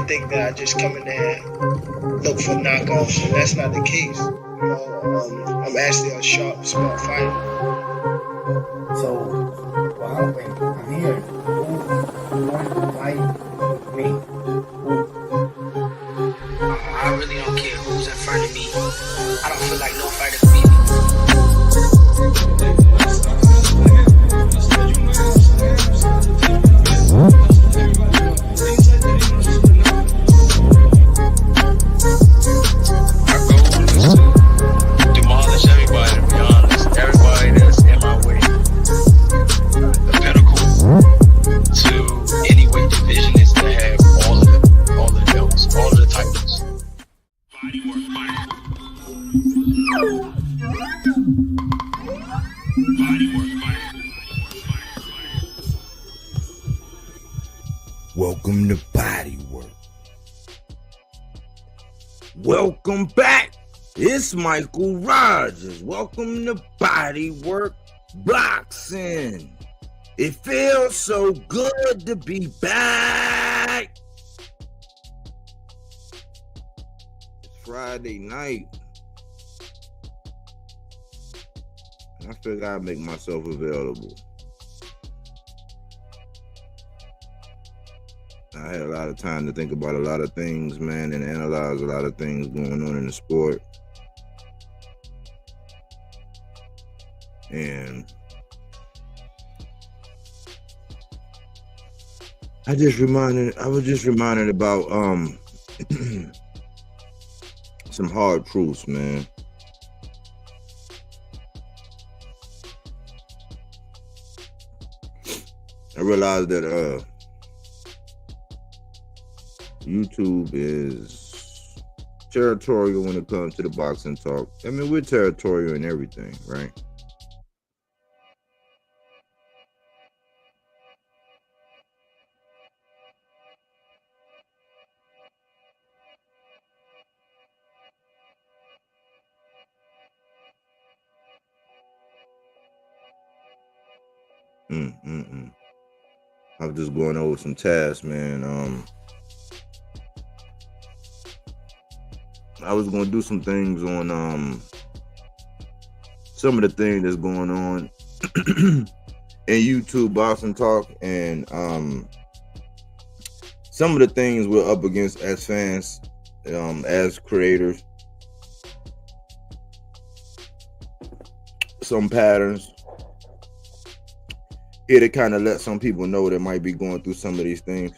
might think that I just come in there and look for knockoffs, and that's not the case. I'm actually a sharp, smart fighter. So, well, I'm here. Who wanted to fight me? I really don't care who's in front of me. I don't feel like no fighter can beat me. Demolish everybody, to be honest. Everybody that's in my way. The pinnacle to any weight division is to have all of the belts, all of the titles. Body work, body work, Welcome to Body Work. Welcome back. It's Michael Rogers. Welcome to Body Work Boxing. It feels so good to be back. It's Friday night. I figured I'd make myself available. I had a lot of time to think about a lot of things, man, and analyze a lot of things going on in the sport. And I was just reminded about some hard truths, man. I realized that YouTube is territorial when it comes to the boxing talk. I mean, we're territorial in everything, right? I was just going over some tasks, man. I was going to do some things on some of the things that's going on in YouTube boxing talk, and some of the things we're up against as fans, as creators, some patterns. It'll kind of let some people know that might be going through some of these things.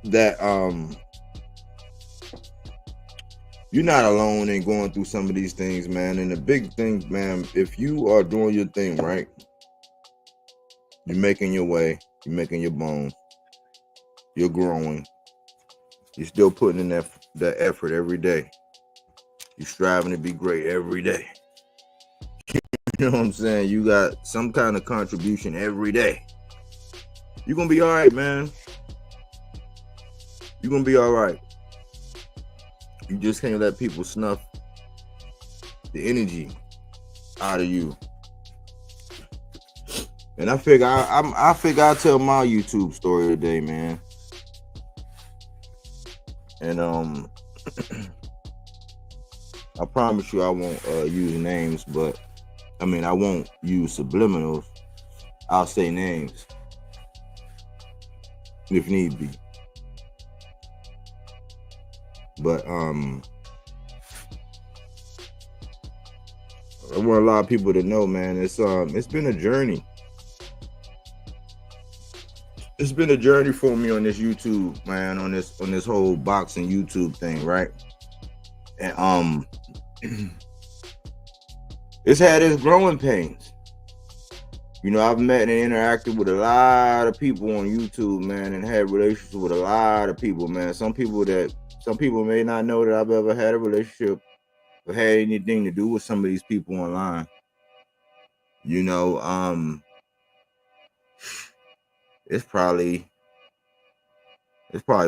That you're not alone in going through some of these things, man. And the big thing, man, if you are doing your thing right, you're making your way, you're making your bones, you're growing, you're still putting in that effort every day. You're striving to be great every day. You know what I'm saying? You got some kind of contribution every day. You're gonna be all right, man. You're gonna be all right. You just can't let people snuff the energy out of you. And I figure I'll tell my YouTube story today, man. And I promise you I won't use names, but I mean I won't use subliminals. I'll say names if need be. But I want a lot of people to know, man, it's been a journey. It's been a journey for me on this YouTube, man, on this whole boxing YouTube thing, right? And it's had its growing pains. You know, I've met and interacted with a lot of people on YouTube, man, and had relationships with a lot of people, man. Some people may not know that I've ever had a relationship or had anything to do with some of these people online. You know, it's probably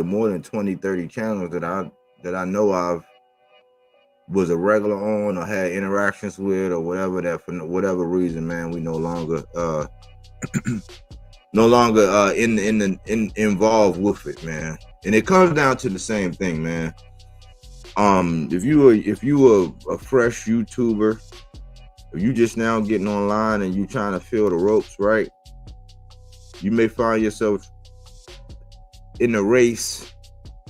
more than 20, 30 channels that I know I've was a regular on or had interactions with or whatever, that for whatever reason, man, we no longer no longer involved with it, man. And it comes down to the same thing, man. If you were a fresh YouTuber, if you just now getting online and you trying to feel the ropes, right? You may find yourself in the race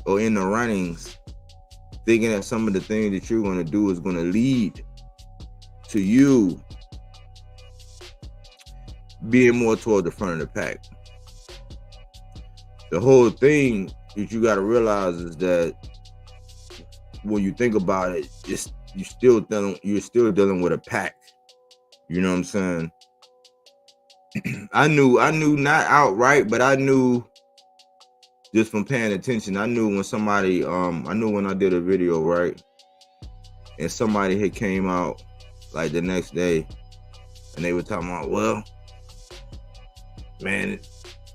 or in the runnings, thinking that some of the things that you're going to do is going to lead to you being more toward the front of the pack. The whole thing that you got to realize is that when you think about it, you're still dealing with a pack. You know what I'm saying? I knew not outright, but I knew just from paying attention. I knew when somebody, I knew when I did a video, right, and somebody had came out like the next day, and they were talking about, well, man,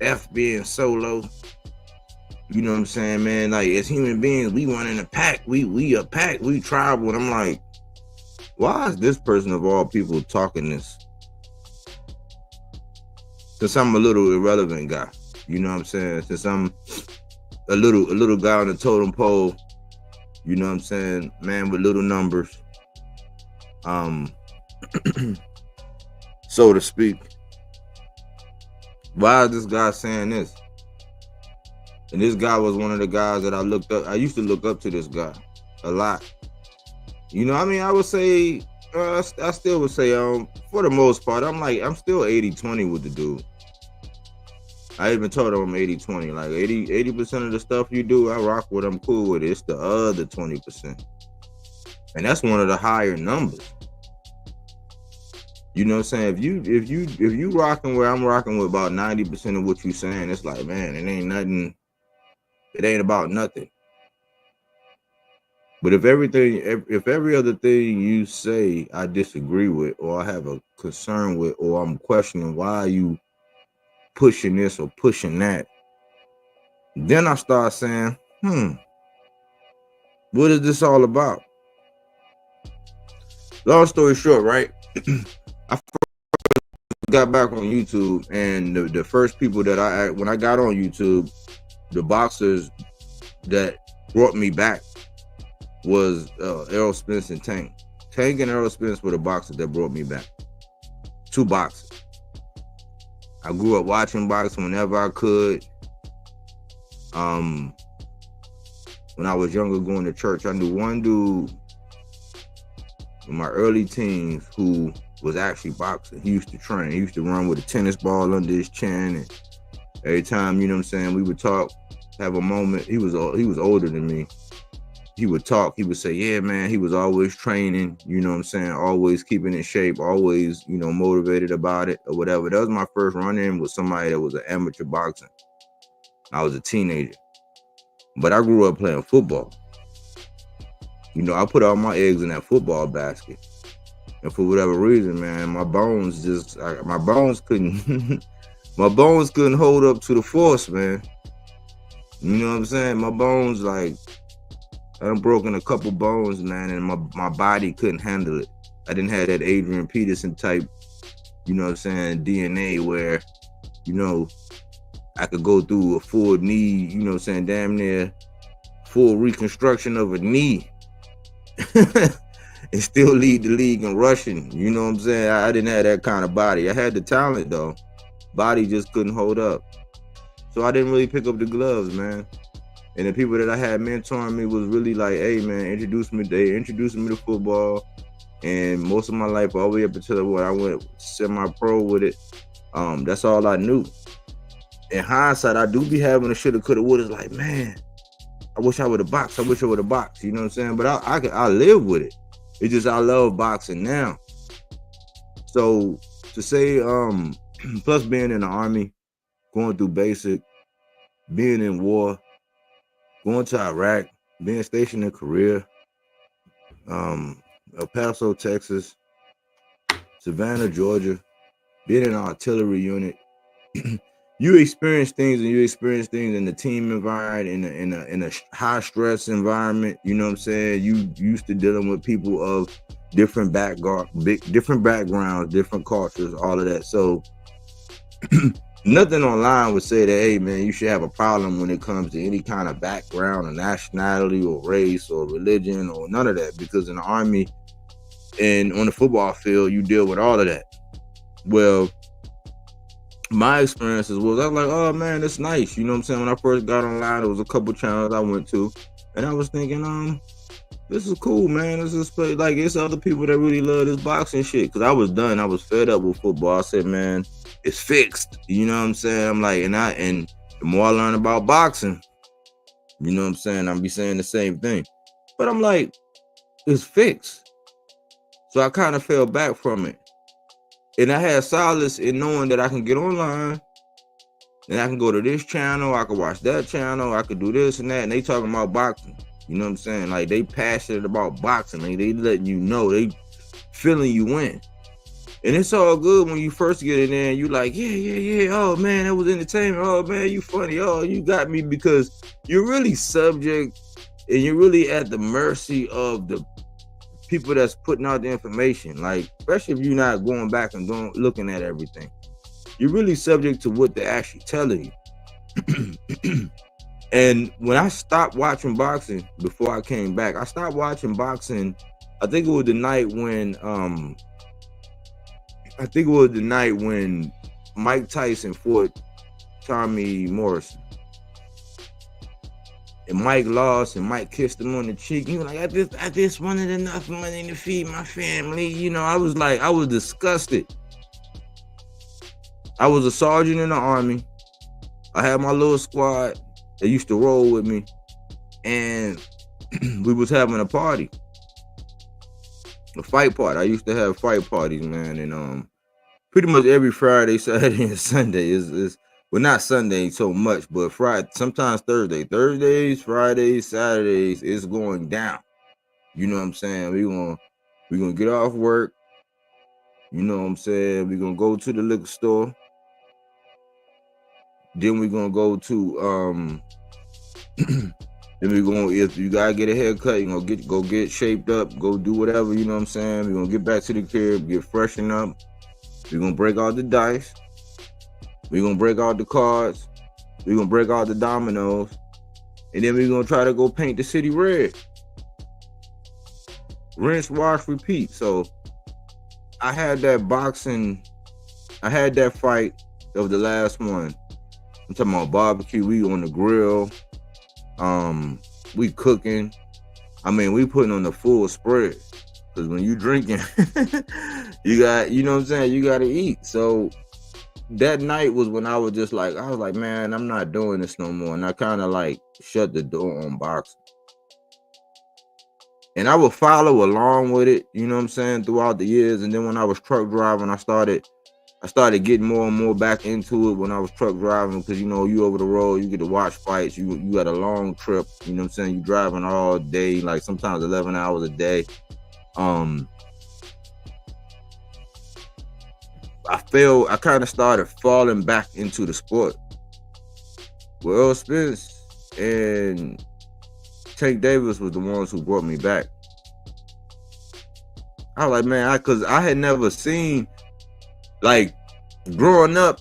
F being solo. You know what I'm saying, man? Like, as human beings, we run in a pack. We a pack. We tribal. And I'm like, why is this person of all people talking this? Since I'm a little irrelevant guy, you know what I'm saying? Since I'm a little guy on the totem pole, you know what I'm saying? Man with little numbers, so to speak. Why is this guy saying this? And this guy was one of the guys that I looked up. I used to look up to this guy a lot. You know, I mean, I would say, I still would say, for the most part, I'm still 80-20 with the dude. I even told him I'm 80-20. Like 80% of the stuff you do, I rock with, I'm cool with it. It's the other 20%. And that's one of the higher numbers. You know what I'm saying? If you rocking where I'm rocking with about 90% of what you saying, it's like, man, it ain't nothing. It ain't about nothing. But if every other thing you say I disagree with, or I have a concern with, or I'm questioning why are you pushing this or pushing that, then I start saying, what is this all about? Long story short, right? I got back on YouTube, and the first people that when I got on YouTube, the boxers that brought me back was Errol Spence and Tank. Tank and Errol Spence were the boxers that brought me back. Two boxers. I grew up watching boxing whenever I could. When I was younger, going to church, I knew one dude in my early teens who was actually boxing. He used to train. He used to run with a tennis ball under his chin, and every time, you know what I'm saying, we would talk, have a moment. He was older than me. He would talk. He would say, yeah, man, he was always training, you know what I'm saying, always keeping in shape, always, you know, motivated about it or whatever. That was my first run-in with somebody that was an amateur boxing. I was a teenager. But I grew up playing football. You know, I put all my eggs in that football basket. And for whatever reason, man, my bones couldn't my bones couldn't hold up to the force, man. You know what I'm saying? My bones, like, I done broken a couple bones, man, and my body couldn't handle it. I didn't have that Adrian Peterson type, you know what I'm saying, DNA where, you know, I could go through a full knee, you know what I'm saying, damn near full reconstruction of a knee and still lead the league in rushing. You know what I'm saying? I didn't have that kind of body. I had the talent, though. Body just couldn't hold up. So I didn't really pick up the gloves, man. And the people that I had mentoring me was really like, hey, man, they introduced me to football. And most of my life, all the way up until what I went semi-pro with it, that's all I knew. In hindsight, I do be having a shoulda, coulda, woulda. Like, man, I wish I would have boxed. You know what I'm saying? But I live with it. It's just I love boxing now. So to say, plus being in the Army, going through basic, being in war, going to Iraq, being stationed in Korea, El Paso, Texas, Savannah, Georgia, being in an artillery unit, you experience things in the team environment, in a high stress environment. You know what I'm saying? You used to dealing with people of different backgrounds, different cultures, all of that. So Nothing online would say that, hey man, you should have a problem when it comes to any kind of background or nationality or race or religion or none of that, because in the Army and on the football field, you deal with all of that. Well, my experiences was, I was like, oh man, that's nice. You know what I'm saying? When I first got online, there was a couple channels I went to, and I was thinking, this is cool, man. This is like, it's other people that really love this boxing shit. Cause I was done. I was fed up with football. I said, man, it's fixed. You know what I'm saying? I'm like, and the more I learn about boxing, you know what I'm saying? I'll be saying the same thing. But I'm like, it's fixed. So I kind of fell back from it. And I had solace in knowing that I can get online and I can go to this channel, I can watch that channel, I could do this and that, and they talking about boxing. You know what I'm saying? Like, they passionate about boxing. Like, they letting you know, they feeling you in. And it's all good when you first get in there and you like, yeah. Oh man, that was entertainment. Oh man, you funny. Oh, you got me, because you're really subject and you're really at the mercy of the people that's putting out the information. Like, especially if you're not going back and looking at everything. You're really subject to what they're actually telling you. And when I stopped watching boxing before I came back, I stopped watching boxing. I think it was the night when Mike Tyson fought Tommy Morrison. And Mike lost, and Mike kissed him on the cheek. He was like, I just wanted enough money to feed my family. You know, I was disgusted. I was a sergeant in the Army. I had my little squad that used to roll with me, and we was having a party, a fight party. I used to have fight parties, man, and pretty much every Friday, Saturday, and Sunday is well, not Sunday so much, but Friday, sometimes Thursdays, Fridays, Saturdays, it's going down. You know what I'm saying? We're gonna get off work. You know what I'm saying? We're gonna go to the liquor store. Then we're gonna go to then we're gonna, if you gotta get a haircut, you're gonna go get shaped up, go do whatever, you know what I'm saying? We're gonna get back to the crib, get freshened up. We're gonna break out the dice. We're gonna break out the cards. We're gonna break out the dominoes. And then we're gonna try to go paint the city red. Rinse, wash, repeat. So I had that fight of the last one. I'm talking about barbecue. We on the grill. We cooking. I mean, we putting on the full spread. Because when you drinking, you got, you know what I'm saying? You got to eat. So that night was when I was like, man, I'm not doing this no more. And I kind of like shut the door on boxing. And I would follow along with it, you know what I'm saying, throughout the years. And then when I was truck driving, I started getting more and more back into it when I was truck driving, because, you know, you over the road, you get to watch fights. You had a long trip, you know what I'm saying? You driving all day, like sometimes 11 hours a day. I kind of started falling back into the sport. Well, Earl Spence and Tank Davis was the ones who brought me back. I was like, man, because I had never seen, like, growing up,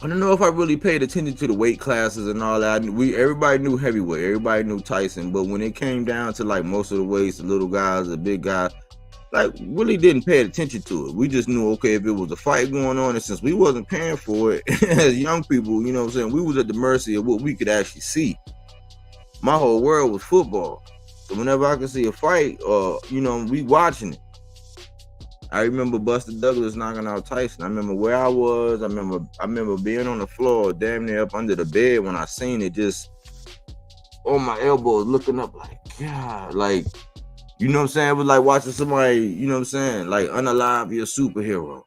I don't know if I really paid attention to the weight classes and all that. Everybody knew heavyweight, everybody knew Tyson, but when it came down to like most of the weights, the little guys, the big guys, like, really didn't pay attention to it. We just knew, okay, if it was a fight going on, and since we wasn't paying for it as young people, you know what I'm saying, we was at the mercy of what we could actually see. My whole world was football. So whenever I could see a fight, you know, we watching it. I remember Buster Douglas knocking out Tyson. I remember where I was. I remember being on the floor, damn near up under the bed when I seen it, just on my elbows, looking up like, God, like, you know what I'm saying? It was like watching somebody, you know what I'm saying, like unalive your superhero.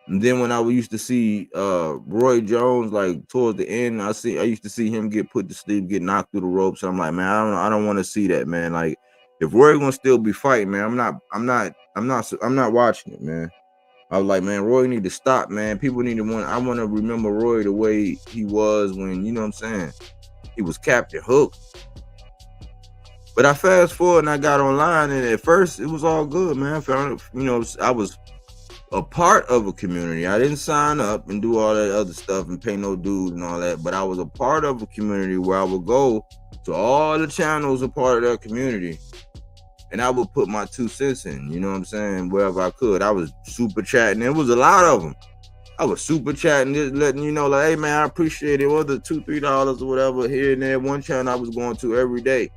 And then when I used to see Roy Jones, like towards the end, I used to see him get put to sleep, get knocked through the ropes. I'm like, man, I don't want to see that, man. Like, if Roy gonna still be fighting, man, I'm not watching it, man. I was like, man, Roy need to stop, man. People need to I want to remember Roy the way he was when, you know what I'm saying, he was Captain Hook. But I fast forward and I got online, and at first it was all good, man. I found, you know, a part of a community. I didn't sign up and do all that other stuff and pay no dues and all that, but I was a part of a community where I would go to all the channels a part of that community, and I would put my 2 cents in, you know what I'm saying, wherever I could. I was super chatting. There was a lot of them. I was super chatting, just letting you know, like, hey man, I appreciate it. Whether $2-3 or whatever here and there. One channel I was going to every day,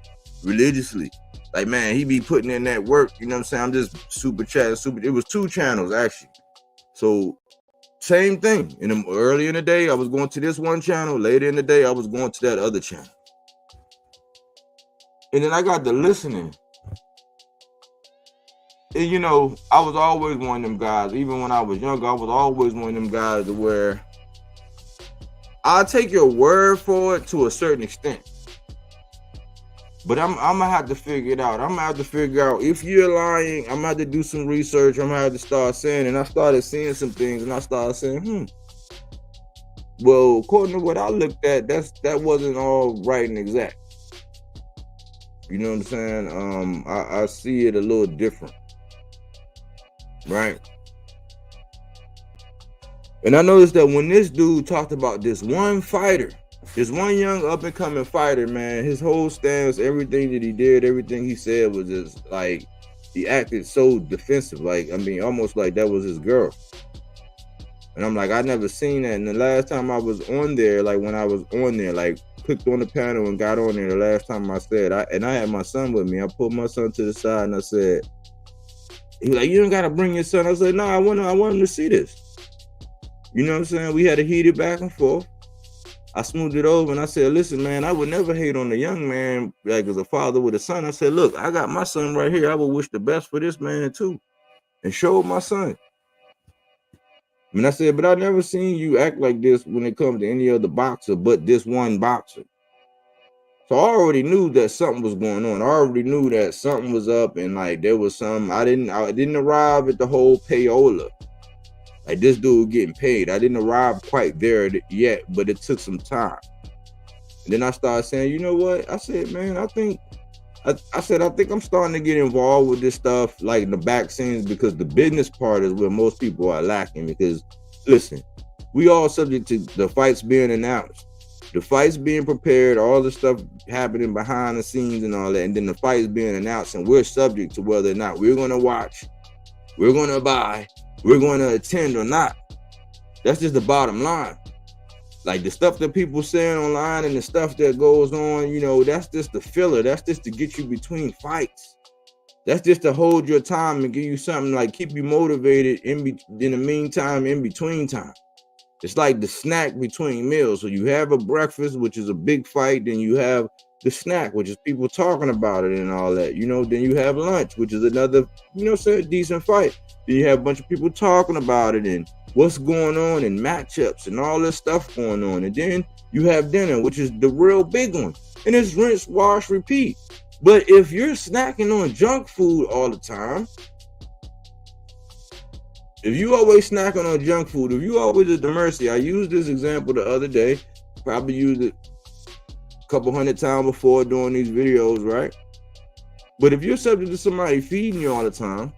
religiously. Like, man, he be putting in that work, you know what I'm saying? I'm just super chatting, It was 2 channels actually. So same thing. Early in the day, I was going to this one channel. Later in the day, I was going to that other channel. And then I got to listening. And, you know, I was always one of them guys. Even when I was younger, I was always one of them guys to where I'll take your word for it to a certain extent. But I'm gonna have to figure it out. I'm gonna have to figure out if you're lying. I'm gonna have to do some research. I'm gonna have to start saying, and I started seeing some things, and I started saying, well, according to what I looked at, that wasn't all right and exact. You know what I'm saying? I see it a little different. Right. And I noticed that when this dude talked about this one fighter, this one young up and coming fighter, man, his whole stance, everything that he did, everything he said was just like, he acted so defensive. Like, I mean, almost like that was his girl. And I'm like, I never seen that. And the last time I was on there, like when I was on there, like clicked on the panel and got on there, the last time I said, I had my son with me. I pulled my son to the side and I said, he was like, you don't gotta bring your son. I said, no, I want him to see this. You know what I'm saying? We had a heated back and forth. I smoothed it over and I said, listen, man, I would never hate on the young man, like as a father with a son. I said, look, I got my son right here. I would wish the best for this man too. And show my son. I mean, I said, but I never seen you act like this when it comes to any other boxer but this one boxer. So I already knew that something was going on. I already knew that something was up, and like there was some. I didn't arrive at the whole payola. Like this dude getting paid. I didn't arrive quite there yet, but it took some time. And then I started saying, you know what? I said, man, I think I'm starting to get involved with this stuff, like in the back scenes, because the business part is where most people are lacking. Because listen, we all subject to the fights being announced. The fights being prepared, all the stuff happening behind the scenes and all that, and then the fights being announced, and we're subject to whether or not we're going to watch, we're going to buy, we're going to attend or not. That's just the bottom line. Like the stuff that people saying online and the stuff that goes on, you know, that's just the filler. That's just to get you between fights. That's just to hold your time and give you something, like keep you motivated in the meantime, in between time. It's like the snack between meals. So you have a breakfast, which is a big fight. Then you have the snack, which is people talking about it and all that. You know, then you have lunch, which is another, you know, say a decent fight. Then you have a bunch of people talking about it and what's going on and matchups and all this stuff going on. And then you have dinner, which is the real big one. And it's rinse, wash, repeat. But if you're snacking on junk food all the time, if you always snacking on junk food, if you always at the mercy, I used this example the other day, probably used it a couple hundred times before doing these videos, right? But if you're subject to somebody feeding you all the time,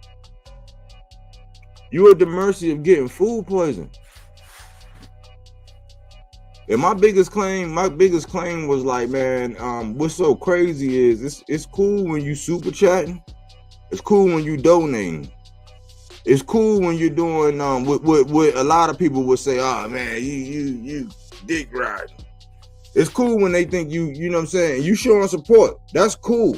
you're at the mercy of getting food poisoning. And my biggest claim was like, man, what's so crazy is it's cool when you super chatting, it's cool when you donating. It's cool when you're doing what a lot of people would say, oh man, you dick riding. It's cool when they think you know what I'm saying, you showing support. That's cool.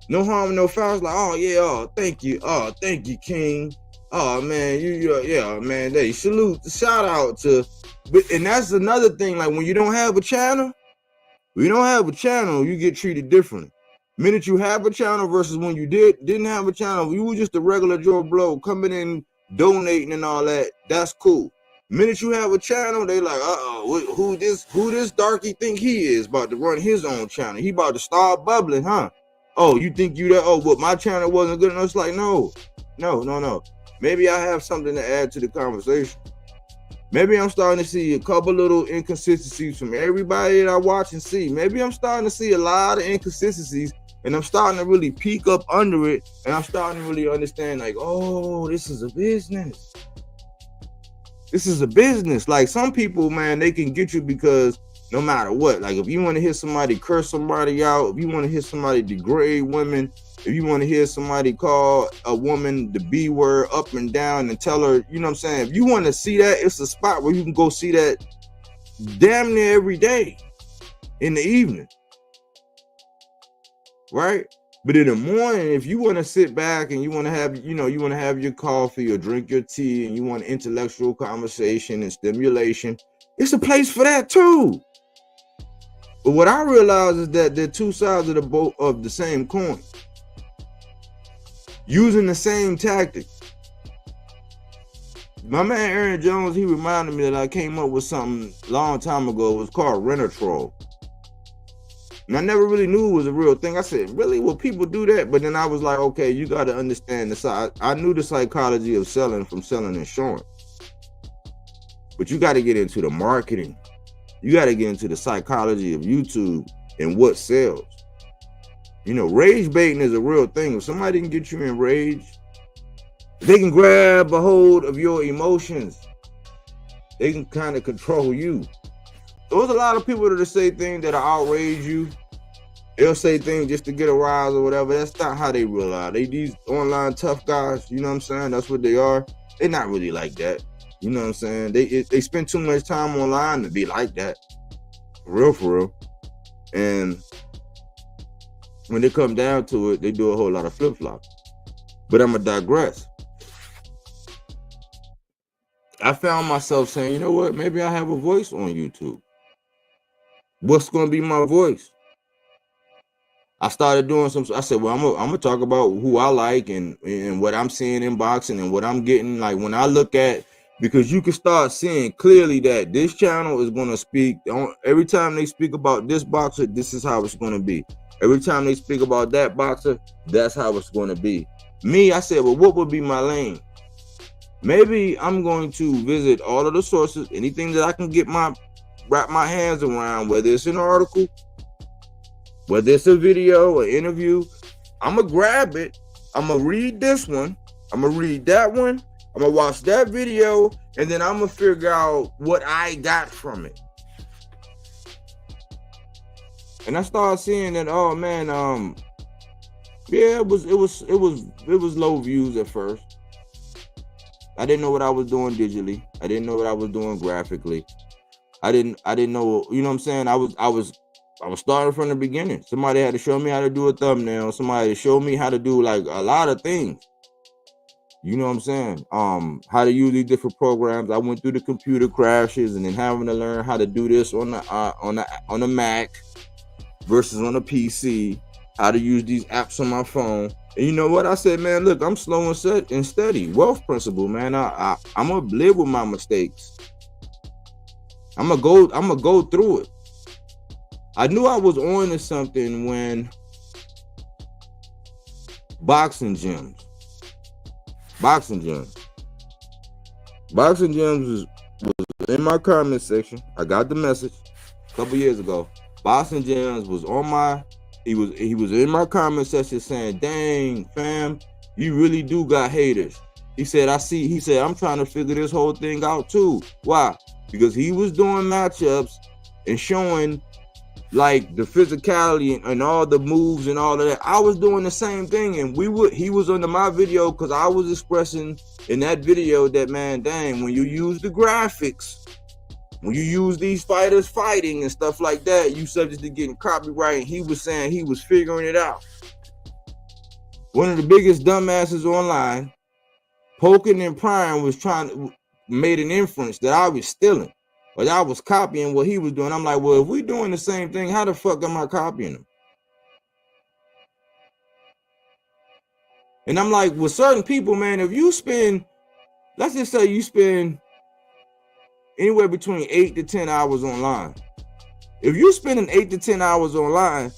No harm, no foul. It's like, oh yeah, oh thank you, King. Oh man, yeah, man, they salute, shout out to, and that's another thing, like when you don't have a channel, you get treated differently. Minute you have a channel versus when you didn't have a channel, you were just a regular Joe Blow coming in, donating and all that. That's cool. Minute you have a channel, they like, who this darky think he is about to run his own channel? He about to start bubbling, huh? Oh, you think you that? Oh, but my channel wasn't good enough. It's like, no. Maybe I have something to add to the conversation. Maybe I'm starting to see a couple little inconsistencies from everybody that I watch and see. Maybe I'm starting to see a lot of inconsistencies. And I'm starting to really peek up under it, and I'm starting to really understand, like, oh, this is a business. This is a business. Like some people, man, they can get you because no matter what, like if you want to hear somebody curse somebody out, if you want to hear somebody degrade women, if you want to hear somebody call a woman the B word up and down and tell her, you know what I'm saying? If you want to see that, it's a spot where you can go see that damn near every day in the evening. Right? But in the morning, if you want to sit back and you want to have, you know, you want to have your coffee or drink your tea and you want intellectual conversation and stimulation, it's a place for that too. But what I realize is that they're two sides of the boat of the same coin, using the same tactics. My man Aaron Jones, he reminded me that I came up with something a long time ago. It was called Rent-A-Troll. And I never really knew it was a real thing. I said, really? Will people do that? But then I was like, okay, you got to understand the side. I knew the psychology of selling from selling insurance. But you got to get into the marketing. You got to get into the psychology of YouTube and what sells. You know, rage baiting is a real thing. If somebody can get you in rage, they can grab a hold of your emotions. They can kind of control you. There's a lot of people that say things that outrage you. They'll say things just to get a rise or whatever. That's not how they real are. They these online tough guys, you know what I'm saying? That's what they are. They're not really like that. You know what I'm saying? They spend too much time online to be like that. For real. And when they come down to it, they do a whole lot of flip-flop. But I'm going to digress. I found myself saying, you know what? Maybe I have a voice on YouTube. What's going to be my voice? I started doing some. I said, well, I'm gonna talk about who I like and what I'm seeing in boxing and what I'm getting. Like when I look at, because you can start seeing clearly that this channel is going to speak. Every time they speak about this boxer, this is how it's going to be. Every time they speak about that boxer, that's how it's going to be. Me, I said, well, what would be my lane? Maybe I'm going to visit all of the sources, anything that I can wrap my hands around, whether it's an article, whether it's a video, an interview. I'm going to grab it. I'm going to read this one. I'm going to read that one. I'm going to watch that video. And then I'm going to figure out what I got from it. And I started seeing that, oh man, yeah, it was low views at first. I didn't know what I was doing digitally. I didn't know what I was doing graphically. I didn't know, you know what I'm saying? I was starting from the beginning. Somebody had to show me how to do a thumbnail. Somebody showed me how to do like a lot of things. You know what I'm saying? How to use these different programs. I went through the computer crashes and then having to learn how to do this on the Mac versus on a PC. How to use these apps on my phone. And you know what? I said, man, look, I'm slow and steady. Wealth principle, man. I'm gonna live with my mistakes. I'm gonna go through it. I knew I was on to something when boxing gyms was in my comment section. I got the message a couple years ago. Boxing gyms was on my. He was in my comment section saying, "Dang, fam, you really do got haters." He said, He said, "I'm trying to figure this whole thing out too." Why? Because he was doing matchups and showing like the physicality and all the moves and all of that. I was doing the same thing, and he was under my video because I was expressing in that video that, man, dang, when you use the graphics, when you use these fighters fighting and stuff like that, you subject to getting copyright. And he was saying he was figuring it out. One of the biggest dumbasses online, poking and prying, was made an inference that I was stealing. But I was copying what he was doing. I'm like, well, if we doing the same thing, how the fuck am I copying him? And I'm like, with certain people, man, if you spend, let's just say you spend anywhere between 8 to 10 hours online. If you're spending 8 to 10 hours online,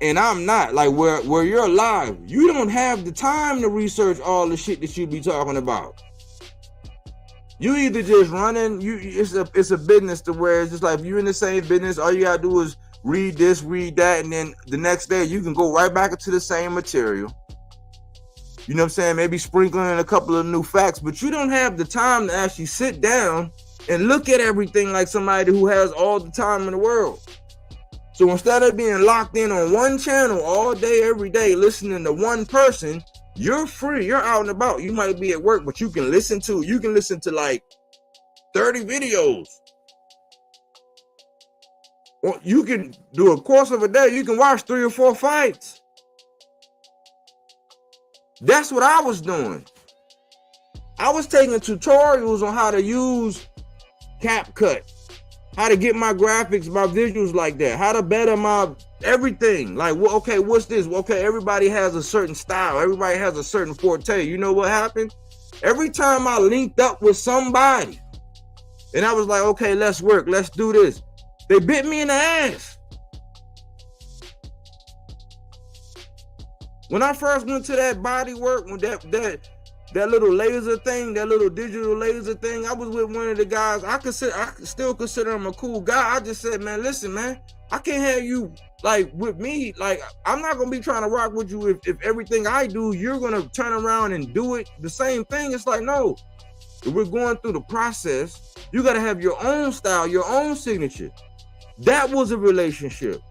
and I'm not, like where you're live, you don't have the time to research all the shit that you be talking about. You either just running, it's a business to where it's just like if you're in the same business, all you gotta do is read this, read that, and then the next day you can go right back into the same material. You know what I'm saying? Maybe sprinkling in a couple of new facts, but you don't have the time to actually sit down and look at everything like somebody who has all the time in the world. So instead of being locked in on one channel all day, every day, listening to one person, you're free. You're out and about. You might be at work, but you can listen to like 30 videos. Or you can do a course of a day. You can watch 3 or 4 fights. That's what I was doing. I was taking tutorials on how to use CapCut, how to get my graphics, my visuals like that, how to better my everything. Like, well, okay, what's this? Okay, everybody has a certain style. Everybody has a certain forte. You know what happened? Every time I linked up with somebody and I was like, okay, let's work. Let's do this. They bit me in the ass. When I first went to that body work, when that little laser thing, that little digital laser thing, I was with one of the guys. I still consider him a cool guy. I just said, man, listen, man, I can't have you like with me. Like, I'm not gonna be trying to rock with you if everything I do, you're gonna turn around and do it the same thing. It's like, no, if we're going through the process, you gotta have your own style, your own signature. That was a relationship.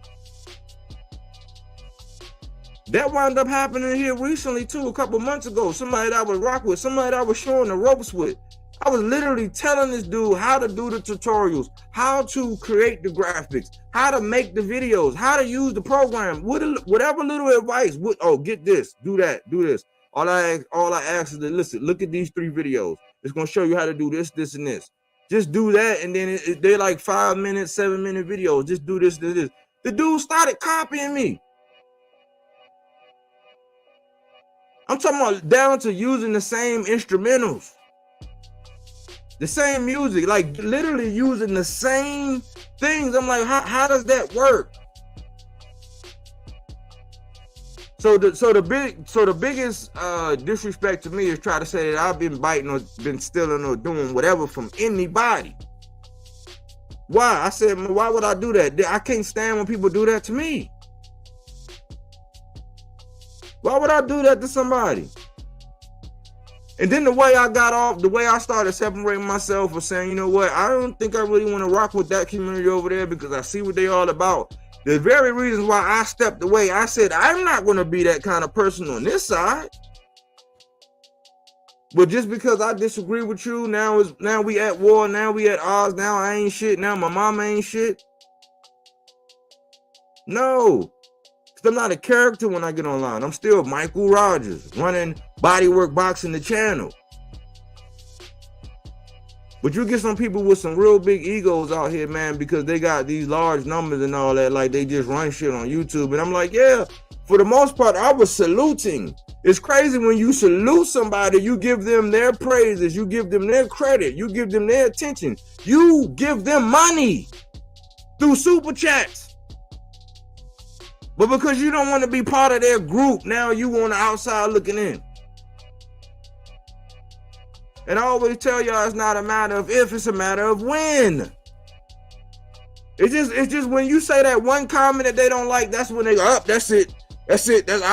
That wound up happening here recently too, a couple months ago. Somebody that I was rock with, somebody that I was showing the ropes with. I was literally telling this dude how to do the tutorials, how to create the graphics, how to make the videos, how to use the program, whatever little advice. Get this, do that, do this. All I ask is to listen, look at these 3 videos. It's gonna show you how to do this, this, and this. Just do that, and then they're like 5-minute, 7-minute videos. Just do this, this. The dude started copying me. I'm talking about down to using the same instrumentals, the same music, like literally using the same things. I'm like, how does that work? So the biggest disrespect to me is try to say that I've been biting or been stealing or doing whatever from anybody. Why? I said, why would I do that? I can't stand when people do that to me. Why would I do that to somebody? And then the way I started separating myself was saying, you know what? I don't think I really want to rock with that community over there because I see what they all about. The very reasons why I stepped away, I said, I'm not going to be that kind of person on this side. But just because I disagree with you, now we at war, now we at odds, now I ain't shit, now my mama ain't shit. No. I'm not a character when I get online. I'm still Michael Rogers running Bodywork Boxing, the channel. But you get some people with some real big egos out here, man, because they got these large numbers and all that, like they just run shit on YouTube. And I'm like, yeah, for the most part, I was saluting. It's crazy when you salute somebody, you give them their praises, you give them their credit, you give them their attention, you give them money through super chats. But because you don't want to be part of their group, now you on the outside looking in. And I always tell y'all it's not a matter of if, it's a matter of when. It's just when you say that one comment that they don't like, that's when they go, up, that's it. I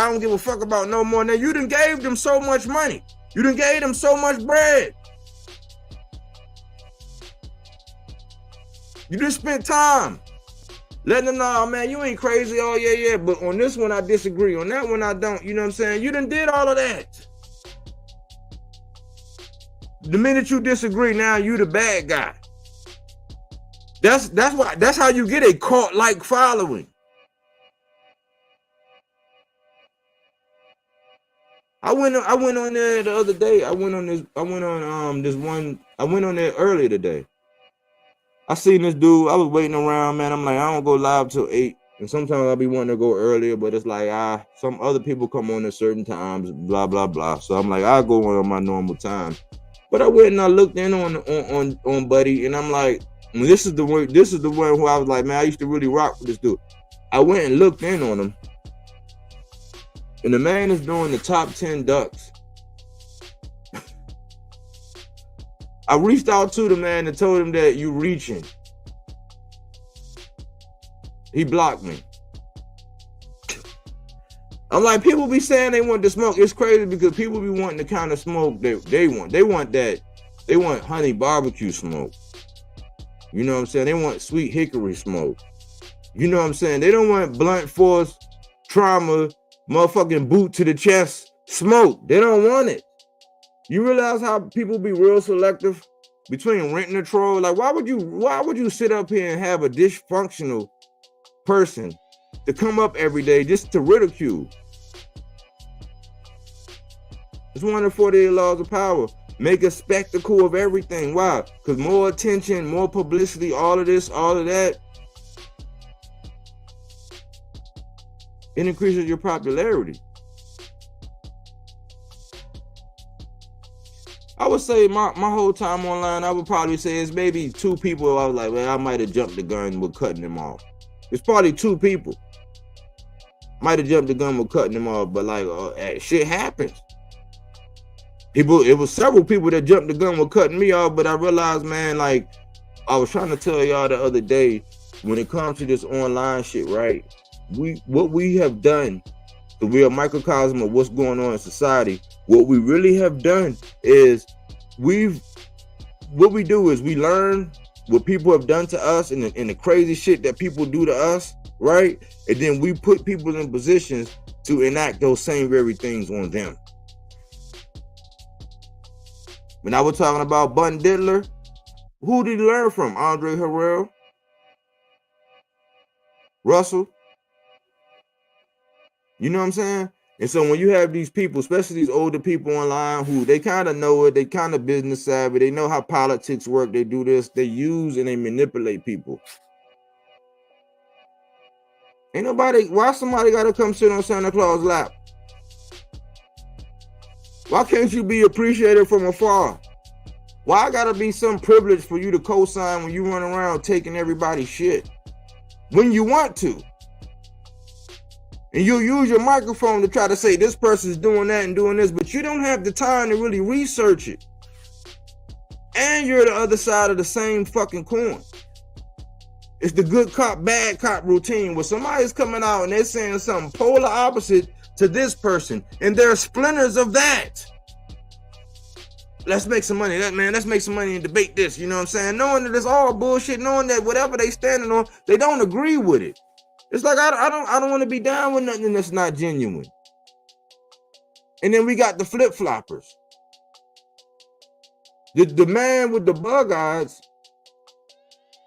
don't give a fuck about no more. Now you done gave them so much money. You done gave them so much bread. You just spent time letting them know, oh, man, you ain't crazy. Oh, yeah. But on this one, I disagree. On that one, I don't. You know what I'm saying? You done did all of that. The minute you disagree, now you the bad guy. That's how you get a cult-like following. I went on there the other day. I went on there earlier today. I seen this dude. I was waiting around, man. I'm like, I don't go live till 8. And sometimes I'll be wanting to go earlier, but it's like, some other people come on at certain times, blah, blah, blah. So I'm like, I'll go on my normal time. But I went and I looked in on Buddy, and I'm like, this is the one who I was like, man, I used to really rock with this dude. I went and looked in on him. And the man is doing the top 10 ducks. I reached out to the man and told him that you reaching. He blocked me. I'm like, people be saying they want to smoke. It's crazy because people be wanting the kind of smoke that they want. They want honey barbecue smoke. You know what I'm saying? They want sweet hickory smoke. You know what I'm saying? They don't want blunt force, trauma, motherfucking boot to the chest smoke. They don't want it. You realize how people be real selective between renting a troll? Like, why would you sit up here and have a dysfunctional person to come up every day just to ridicule? It's one of the 48 laws of power. Make a spectacle of everything. Why? Because more attention, more publicity, all of this, all of that, it increases your popularity. I would say my whole time online, I would probably say it's maybe 2 people I was like, well, I might have jumped the gun with cutting them off. It's probably 2 people. Might have jumped the gun with cutting them off, but like shit happens. It was several people that jumped the gun with cutting me off, but I realized, man, like I was trying to tell y'all the other day, when it comes to this online shit, right? What we have done, because we're a microcosm of what's going on in society. What we really have done is what we do is we learn what people have done to us and the crazy shit that people do to us, right? And then we put people in positions to enact those same very things on them. When I was talking about Bun Diddler, who did he learn from? Andre Harrell? Russell? You know what I'm saying? And so when you have these people, especially these older people online who they kind of know it, they kind of business savvy, they know how politics work, they do this, they use and they manipulate people. Ain't nobody, why somebody got to come sit on Santa Claus' lap? Why can't you be appreciated from afar? Why gotta be some privilege for you to co-sign when you run around taking everybody's shit? When you want to. And you'll use your microphone to try to say this person's doing that and doing this, but you don't have the time to really research it. And you're the other side of the same fucking coin. It's the good cop, bad cop routine where somebody's coming out and they're saying something polar opposite to this person, and there are splinters of that. Let's make some money. Let's make some money and debate this. You know what I'm saying? Knowing that it's all bullshit, knowing that whatever they standing on, they don't agree with it. It's like I don't want to be down with nothing that's not genuine. And then we got the flip-floppers. The man with the bug eyes.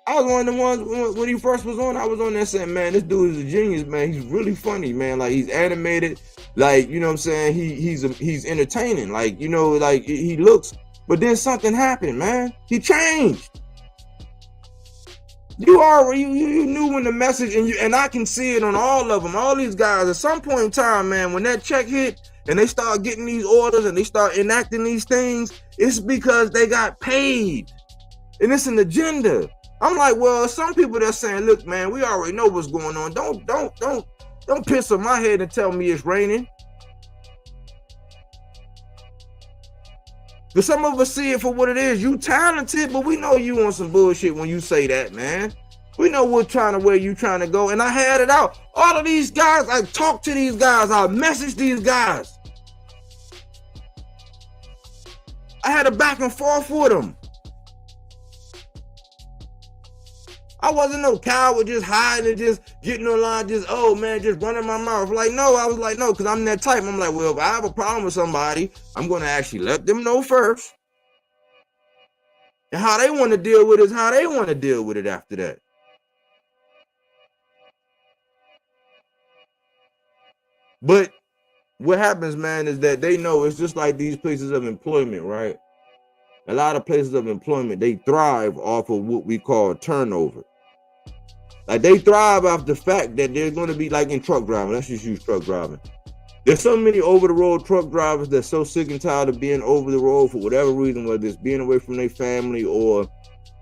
I was one of the ones when he first was on. I was on there saying, man, this dude is a genius, man. He's really funny, man. Like, he's animated, like, you know what I'm saying. He's entertaining, like, you know, like he looks. But then something happened, man. He changed. You knew when the message, and I can see it on all of them, all these guys. At some point in time, man, when that check hit and they start getting these orders and they start enacting these things, it's because they got paid, and it's an agenda. I'm like, well, some people that's saying, look, man, we already know what's going on. Don't piss on my head and tell me it's raining. But some of us see it for what it is. You talented, but we know you on some bullshit when you say that, man. We know where you trying to go. And I had it out. All of these guys, I talked to these guys. I messaged these guys. I had a back and forth with them. I wasn't no coward just hiding and just getting online, just, oh man, just running my mouth. Like, no, I was like, no, because I'm that type. I'm like, well, if I have a problem with somebody, I'm going to actually let them know first. And how they want to deal with it is how they want to deal with it after that. But what happens, man, is that they know it's just like these places of employment, right? A lot of places of employment, they thrive off of what we call turnover. Like, they thrive off the fact that they're going to be like in truck driving. Let's just use truck driving. There's so many over-the-road truck drivers that's so sick and tired of being over the road for whatever reason, whether it's being away from their family or,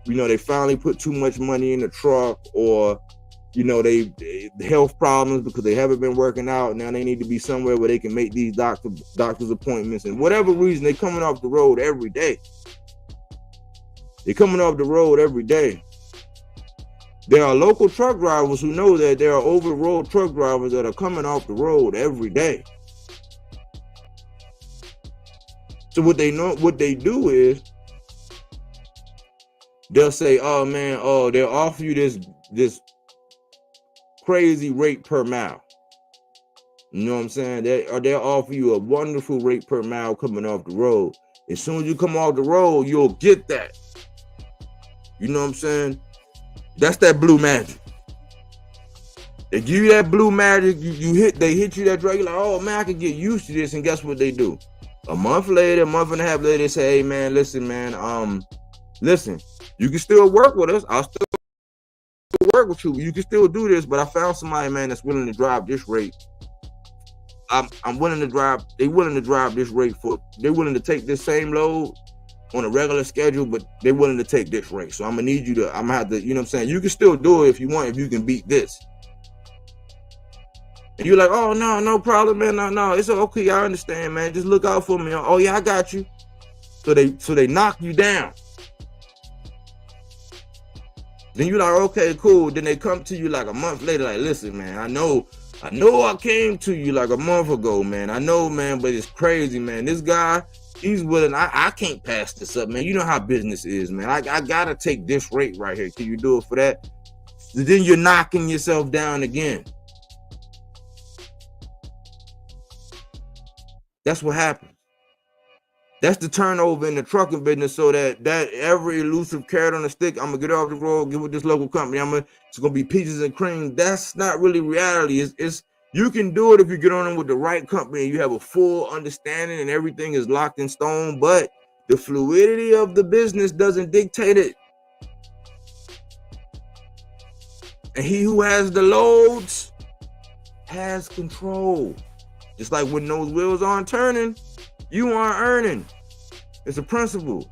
you know, they finally put too much money in the truck, or, you know, they health problems because they haven't been working out. Now they need to be somewhere where they can make these doctor's appointments, and whatever reason, they're coming off the road every day. They're coming off the road every day. There are local truck drivers who know that there are over-the-road truck drivers that are coming off the road every day. So what they do is they'll say, oh man, oh, they'll offer you this crazy rate per mile. You know what I'm saying? They'll offer you a wonderful rate per mile coming off the road. As soon as you come off the road, you'll get that. You know what I'm saying? That's that blue magic. They give you that blue magic. They hit you that drug. You're like, oh man, I can get used to this. And guess what they do? A month later, a month and a half later, they say, hey man, listen, you can still work with us. I'll still work with you. You can still do this, but I found somebody, man, that's willing to drive this rate. I'm willing to drive. They're willing to drive this rate they're willing to take this same load on a regular schedule, but they're willing to take this rate. So I'm gonna need you to, I'm gonna have to, you know what I'm saying? You can still do it if you want, if you can beat this. And you're like, oh no problem, man. No, it's okay. I understand, man. Just look out for me. Oh yeah, I got you. So they knock you down. Then you're like, okay, cool. Then they come to you like a month later, like, listen, man, I know I came to you like a month ago, man. I know, man, but it's crazy, man. This guy, he's willing. I can't pass this up, man. You know how business is, man. I gotta take this rate right here. Can you do it for that? So then you're knocking yourself down again. That's what happens. That's the turnover in the trucking business. So that every elusive carrot on the stick, I'm gonna get off the road, get with this local company. It's gonna be peaches and cream. That's not really reality. It's you can do it if you get on with the right company and you have a full understanding and everything is locked in stone. But the fluidity of the business doesn't dictate it. And he who has the loads has control. Just like when those wheels aren't turning, you aren't earning. It's a principle.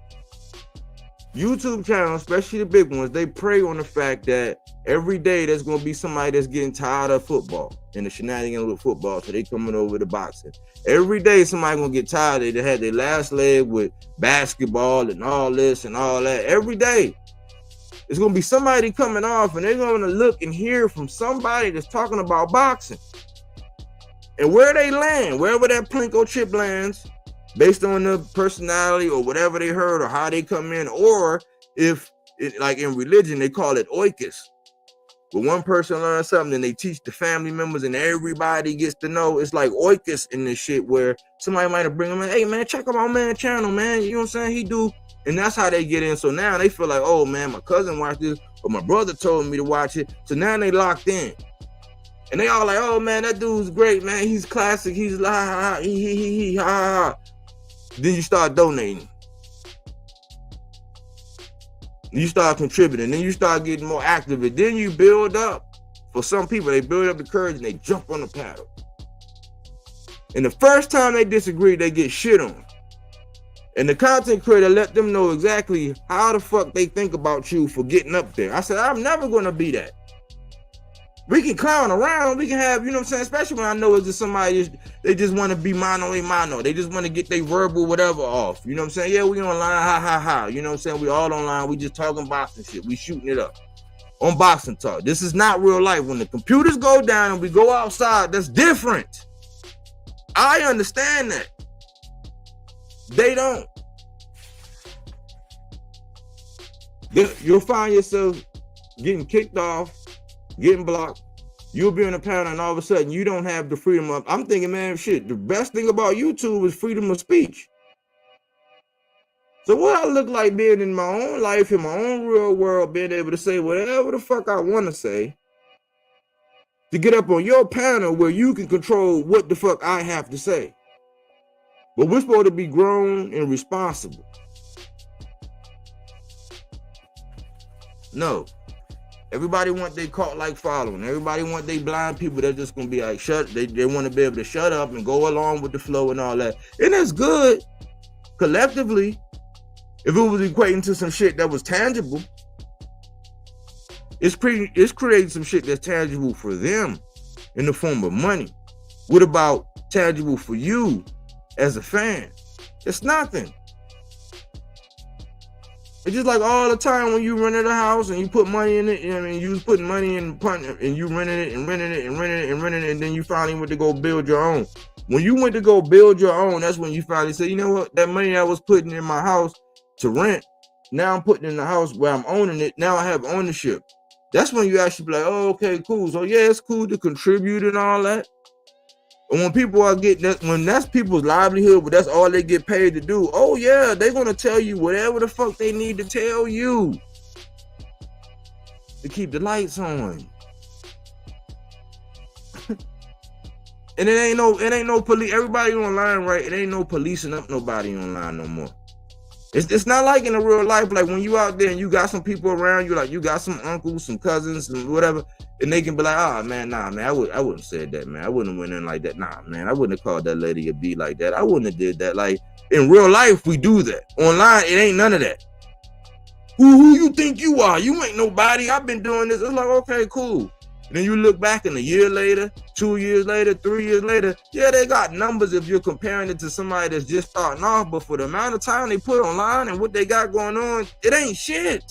YouTube channels, especially the big ones, they prey on the fact that every day there's going to be somebody that's getting tired of football and the shenanigans with football, so they coming over to boxing. Every day somebody going to get tired. They had their last leg with basketball and all this and all that. Every day it's going to be somebody coming off, and they're going to look and hear from somebody that's talking about boxing. And where they land, wherever that Plinko chip lands, based on the personality or whatever they heard or how they come in, or if, like in religion, they call it oikos. But one person learns something and they teach the family members and everybody gets to know. It's like oikos in this shit where somebody might have bring them in, hey man, check out my man channel, man. You know what I'm saying? He do. And that's how they get in. So now they feel like, oh man, my cousin watched this, or my brother told me to watch it. So now they locked in. And they all like, oh man, that dude's great, man. He's classic. He's la ha ha, he ha ha. Then you start donating. You start contributing. Then you start getting more active. And then you build up. For some people, they build up the courage and they jump on the paddle. And the first time they disagree, they get shit on. And the content creator let them know exactly how the fuck they think about you for getting up there. I said, I'm never going to be that. We can clown around. We can have, you know what I'm saying? Especially when I know it's just somebody, they just want to be mano a mano. They just want to get their verbal whatever off. You know what I'm saying? Yeah, we online, ha, ha, ha. You know what I'm saying? We all online. We just talking boxing shit. We shooting it up on Boxing Talk. This is not real life. When the computers go down and we go outside, that's different. I understand that. They don't. You'll find yourself getting kicked off, getting blocked. You'll be on a panel and all of a sudden you don't have the freedom of, I'm thinking, man, shit, the best thing about YouTube is freedom of speech. So what I look like being in my own life, in my own real world, being able to say whatever the fuck I want to say, to get up on your panel where you can control what the fuck I have to say. But we're supposed to be grown and responsible. No. Everybody want their cult-like following. Everybody want their blind people that's just gonna be like they want to be able to shut up and go along with the flow and all that. And that's good collectively. If it was equating to some shit that was tangible, it's creating some shit that's tangible for them in the form of money. What about tangible for you as a fan? It's nothing. It's just like all the time when you rented a house and you put money in it. You know what I mean, you was putting money in and you rented it and rented it and rented it and rented it, and then you finally went to go build your own. When you went to go build your own, that's when you finally said, you know what, that money I was putting in my house to rent, now I'm putting in the house where I'm owning it. Now I have ownership. That's when you actually be like, oh, okay, cool. So yeah, it's cool to contribute and all that. And when people are getting that, when that's people's livelihood, but that's all they get paid to do, oh yeah, they're gonna tell you whatever the fuck they need to tell you to keep the lights on. And it ain't no police. Everybody online, right? It ain't no policing up nobody online no more. It's not like in the real life, like when you out there and you got some people around you, like you got some uncles, some cousins, and whatever, and they can be like, oh man, nah, man, I wouldn't have said that, man. I wouldn't have went in like that. Nah, man, I wouldn't have called that lady a B like that. I wouldn't have did that. Like in real life, we do that. Online, it ain't none of that. Who you think you are? You ain't nobody. I've been doing this. It's like, okay, cool. And then you look back and a year later, 2 years later, 3 years later, yeah, they got numbers if you're comparing it to somebody that's just starting off, but for the amount of time they put online and what they got going on, it ain't shit.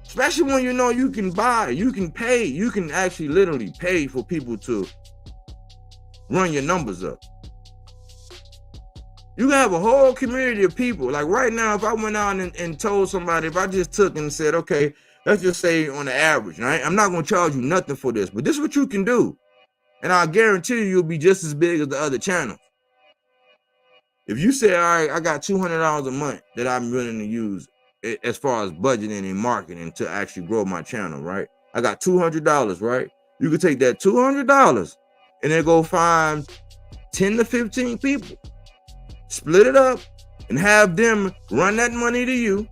Especially when you know you can buy, you can pay, you can actually literally pay for people to run your numbers up. You can have a whole community of people. Like right now, if I went out and told somebody, if I just took and said, okay, let's just say on the average, right? I'm not going to charge you nothing for this, but this is what you can do. And I guarantee you'll be just as big as the other channels. If you say, all right, I got $200 a month that I'm willing to use as far as budgeting and marketing to actually grow my channel, right? I got $200, right? You could take that $200 and then go find 10 to 15 people, split it up and have them run that money to you.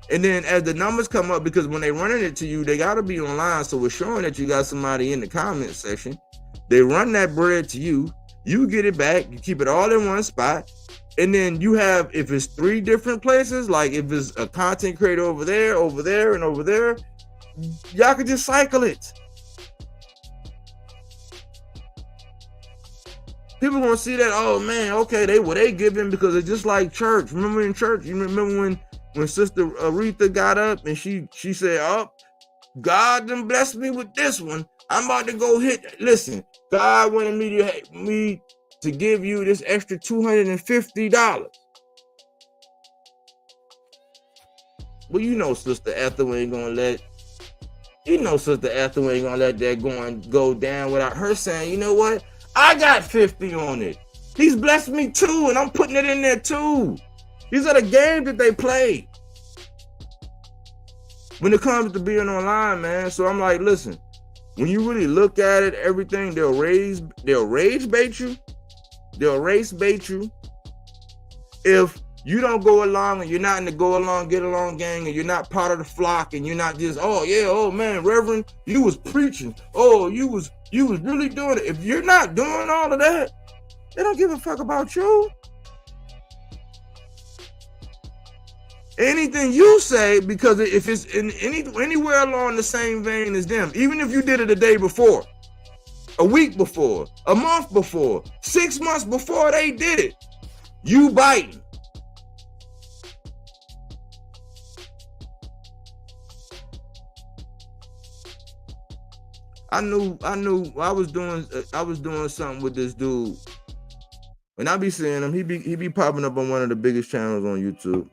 And then as the numbers come up, because when they running it to you, they got to be online. So we're showing that you got somebody in the comment section. They run that bread to you. You get it back. You keep it all in one spot. And then you have, if it's 3 different places, like if it's a content creator over there, and over there, y'all could just cycle it. People gonna see that, oh man, okay, they giving because it's just like church. Remember in church, you remember when Sister Aretha got up and she said, oh, God done blessed me with this one. I'm about to go hit. Listen, God wanted me to give you this extra $250. Well, you know Sister Ethel ain't gonna let that go down without her saying, you know what? I got 50 on it. He's blessed me too, and I'm putting it in there too. These are the games that they play when it comes to being online, man. So I'm like, listen, when you really look at it, everything, they'll rage bait you. They'll race bait you. If you don't go along and you're not in the go along, get along gang, and you're not part of the flock, and you're not just, oh yeah, oh man, Reverend, you was preaching. Oh, you was really doing it. If you're not doing all of that, they don't give a fuck about you. Anything you say, because if it's in anywhere along the same vein as them, even if you did it a day before, a week before, a month before, 6 months before they did it, you biting. I knew I was doing something with this dude, and I be seeing him. He be popping up on one of the biggest channels on YouTube.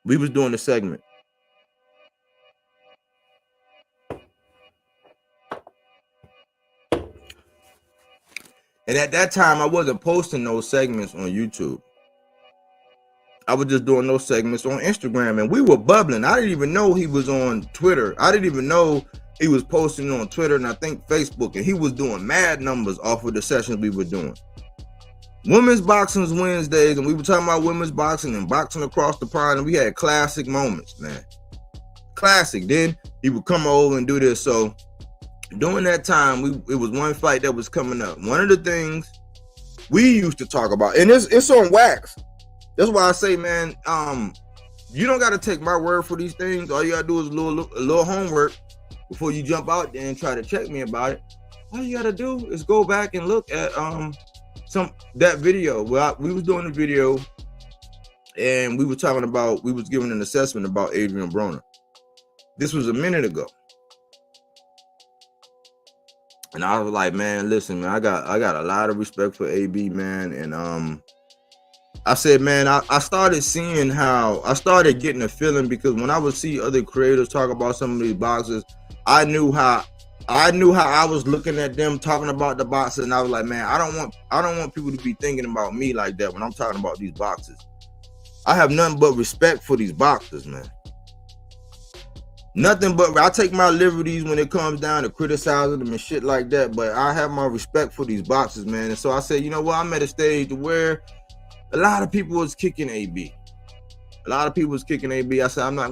We was doing a segment. And at that time, I wasn't posting those segments on YouTube. I was just doing those segments on Instagram, and we were bubbling. I didn't even know he was on Twitter. I didn't even know he was posting on Twitter and I think Facebook, and he was doing mad numbers off of the sessions we were doing. Women's Boxing's Wednesdays, and we were talking about women's boxing and boxing across the pond, and we had classic moments, man. Classic. Then he would come over and do this. So during that time, it was one fight that was coming up. One of the things we used to talk about, and it's on wax. That's why I say, man, you don't got to take my word for these things. All you got to do is a little homework before you jump out there and try to check me about it. All you got to do is go back and look at that video. Well, we was doing a video, and we were talking about, we was giving an assessment about Adrian Broner. This was a minute ago. And I was like, man, listen, man, I got a lot of respect for AB, man. And I said, man, I started seeing how, I started getting a feeling, because when I would see other creators talk about some of these boxers, I knew how I was looking at them talking about the boxers, and I was like, man, I don't want people to be thinking about me like that when I'm talking about these boxers. I have nothing but respect for these boxers, man. Nothing but, I take my liberties when it comes down to criticizing them and shit like that, but I have my respect for these boxers, man. And so I said, you know what, I'm at a stage where a lot of people was kicking AB. A lot of people was kicking AB. I said, I'm not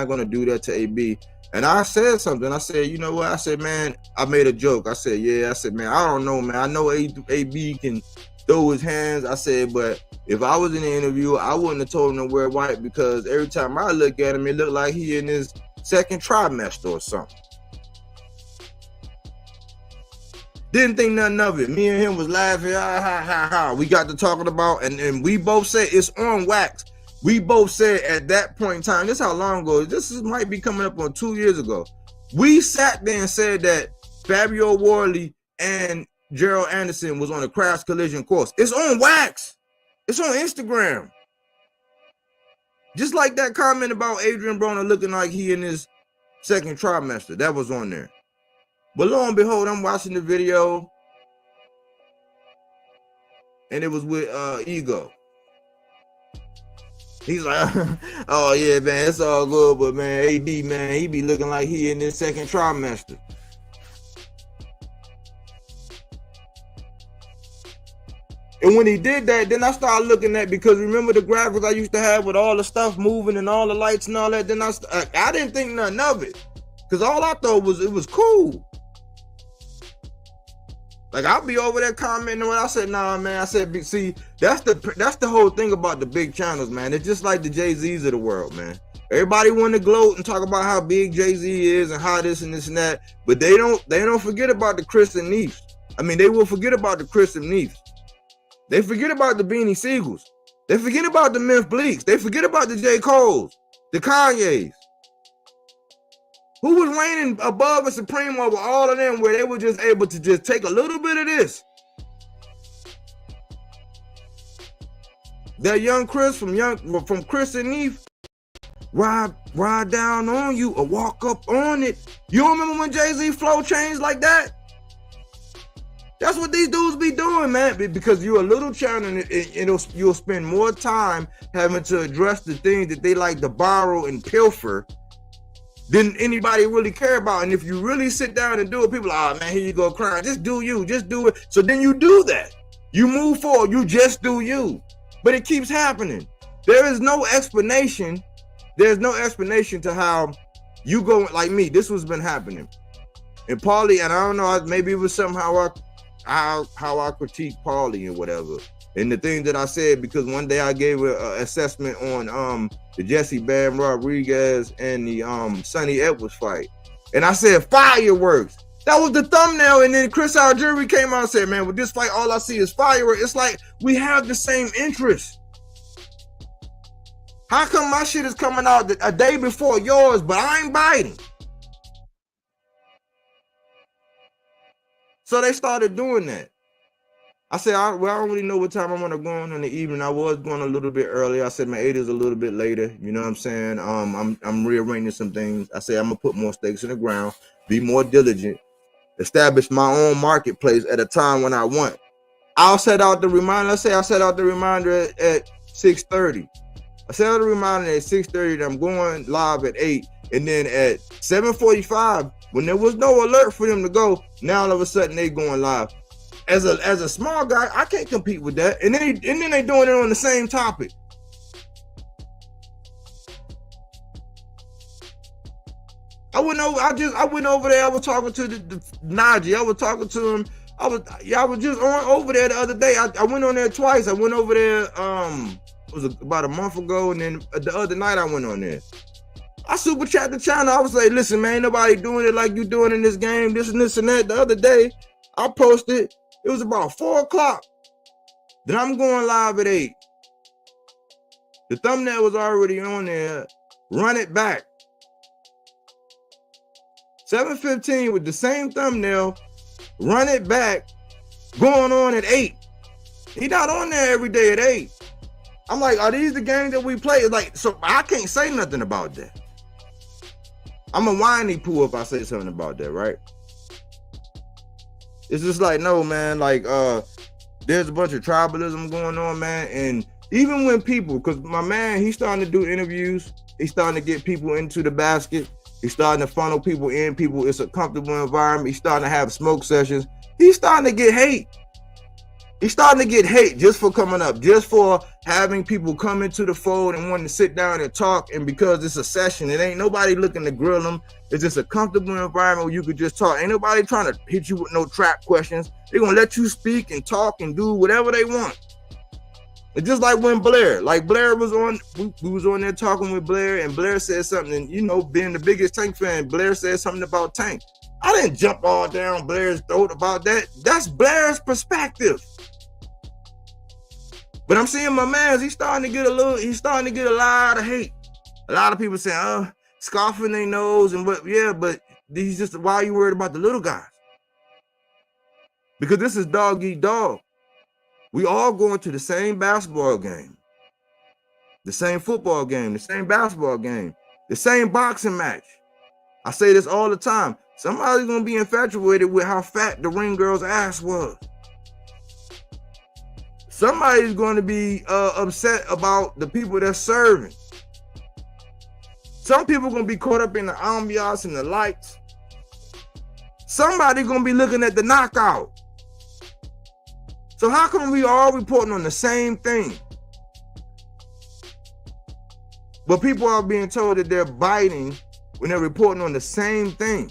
gonna do that to AB. And I said something. I said, you know what? I said, man, I made a joke. I said, yeah. I said, man, I don't know, man. I know AB can throw his hands. I said, but if I was in the interview, I wouldn't have told him to wear white, because every time I look at him, it looked like he in his second trimester or something. Didn't think nothing of it. Me and him was laughing. Ha, ha, ha, ha. We got to talking about, and we both said it's on wax. We both said at that point in time, this is how long ago, might be coming up on 2 years ago. We sat there and said that Fabio Worley and Gerald Anderson was on a crash collision course. It's on wax. It's on Instagram. Just like that comment about Adrian Broner looking like he in his second trimester. That was on there. But lo and behold, I'm watching the video, and it was with Ego. He's like, oh yeah, man, it's all good, but man, AD, man, he be looking like he in his second trimester. And when he did that, then I started looking at, because remember the graphics I used to have with all the stuff moving and all the lights and all that, then I didn't think nothing of it, because all I thought was it was cool. Like, I'll be over there commenting, and I said, nah, man, I said, see, that's the whole thing about the big channels, man. It's just like the Jay-Z's of the world, man. Everybody want to gloat and talk about how big Jay-Z is and how this and this and that, but they don't forget about the Chris and Neefs. I mean, they will forget about the Chris and Neefs. They forget about the Beanie Siegels. They forget about the Memphis Bleaks. They forget about the J. Coles, the Kanyes. Who was reigning above and supreme over all of them, where they were just able to just take a little bit of this. That young Chris from Chris and Neef, ride down on you or walk up on it. You don't remember when Jay-Z flow changed like that? That's what these dudes be doing, man, because you're a little channel, and you'll spend more time having to address the things that they like to borrow and pilfer than anybody really care about. And if you really sit down and do it, people are, oh man, here you go crying. Just do you, just do it. So then you do that. You move forward, you just do you. But it keeps happening. There is no explanation. There's no explanation to how you go like me. This was been happening. And Paulie, and I don't know, maybe it was somehow how I critique Paulie or whatever. And the thing that I said, because one day I gave an assessment on the Jesse Bam Rodriguez and the Sonny Edwards fight. And I said fireworks. That was the thumbnail. And then Chris Algieri came out and said, man, with this fight, all I see is fireworks. It's like we have the same interest. How come my shit is coming out a day before yours, but I ain't biting? So they started doing that. I said, I don't really know what time I'm gonna go on in the evening. I was going a little bit early. I said my 8 is a little bit later. You know what I'm saying? I'm rearranging some things. I said I'm gonna put more stakes in the ground, be more diligent, establish my own marketplace at a time when I want. I'll set out the reminder. Let's say I set out the reminder at 6:30. I set out the reminder at 6:30 that I'm going live at 8, and then at 7:45, when there was no alert for them to go, now all of a sudden they going live. As a small guy, I can't compete with that. And then they doing it on the same topic. I went over there. I was talking to the Najee. I was talking to him. I was just over there the other day. I went on there twice. I went over there it was about a month ago, and then the other night I went on there. I super chat the channel. I was like, listen, man, ain't nobody doing it like you doing in this game, this and this and that. The other day, I posted, it was about 4 o'clock. Then I'm going live at 8. The thumbnail was already on there. Run it back. 7:15 with the same thumbnail. Run it back. Going on at 8. He not on there every day at 8. I'm like, are these the games that we play? Like, so I can't say nothing about that. I'm a whiny poo if I say something about that, right? It's just like, no, man, like, there's a bunch of tribalism going on, man. And even when people, because my man, he's starting to do interviews. He's starting to get people into the basket. He's starting to funnel people in. It's a comfortable environment. He's starting to have smoke sessions. He's starting to get hate. He's starting to get hate just for coming up, just for having people come into the fold and wanting to sit down and talk. And because it's a session, it ain't nobody looking to grill them. It's just a comfortable environment where you could just talk. Ain't nobody trying to hit you with no trap questions. They're going to let you speak and talk and do whatever they want. It's just like when Blair was on, we was on there talking with Blair, and Blair said something, and you know, being the biggest Tank fan, Blair said something about Tank. I didn't jump all down Blair's throat about that. That's Blair's perspective. But I'm seeing my man, he's starting to get a lot of hate. A lot of people saying, scoffing their nose and what, yeah, but he's just, why are you worried about the little guys? Because this is dog eat dog. We all going to the same basketball game, the same football game, the same basketball game, the same boxing match. I say this all the time. Somebody's going to be infatuated with how fat the ring girl's ass was. Somebody's going to be upset about the people that's serving. Some people are going to be caught up in the ambiance and the lights. Somebody's going to be looking at the knockout. So how come we all reporting on the same thing? But people are being told that they're biting when they're reporting on the same thing.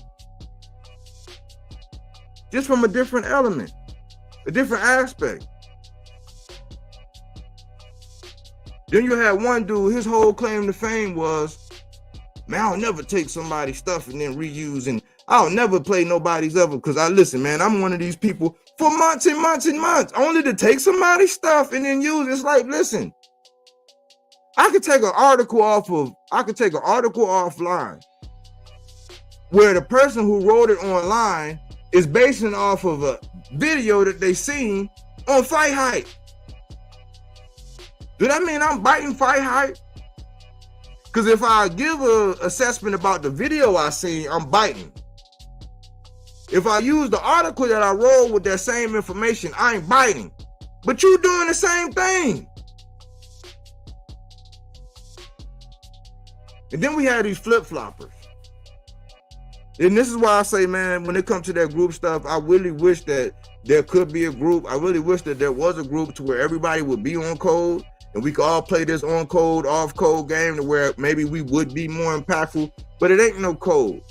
Just from a different element, a different aspect. Then you had one dude, his whole claim to fame was, man, I'll never take somebody's stuff and then reuse, and I'll never play nobody's ever, because listen, man, I'm one of these people for months and months and months, only to take somebody's stuff and then use it. It's like, listen, I could take an article offline where the person who wrote it online is basing off of a video that they seen on Fight Hype. Do that mean I'm biting Fight Hype? Because if I give an assessment about the video I seen, I'm biting. If I use the article that I wrote with that same information, I ain't biting. But you doing the same thing. And then we have these flip-floppers. And this is why I say, man, when it comes to that group stuff, I really wish that there could be a group. I really wish that there was a group to where everybody would be on code and we could all play this on code, off code game to where maybe we would be more impactful, but it ain't no code.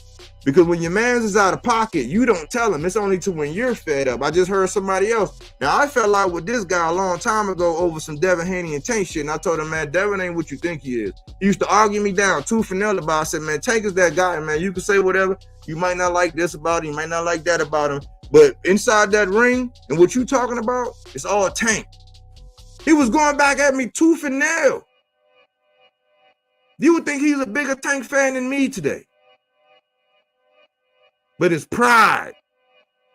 Because when your man's is out of pocket, you don't tell him. It's only to when you're fed up. I just heard somebody else. Now, I fell out with this guy a long time ago over some Devin Haney and Tank shit. And I told him, man, Devin ain't what you think he is. He used to argue me down tooth and nail about it. I said, man, Tank is that guy, man. You can say whatever. You might not like this about him. You might not like that about him. But inside that ring and what you talking about, it's all Tank. He was going back at me tooth and nail. You would think he's a bigger Tank fan than me today. But it's pride.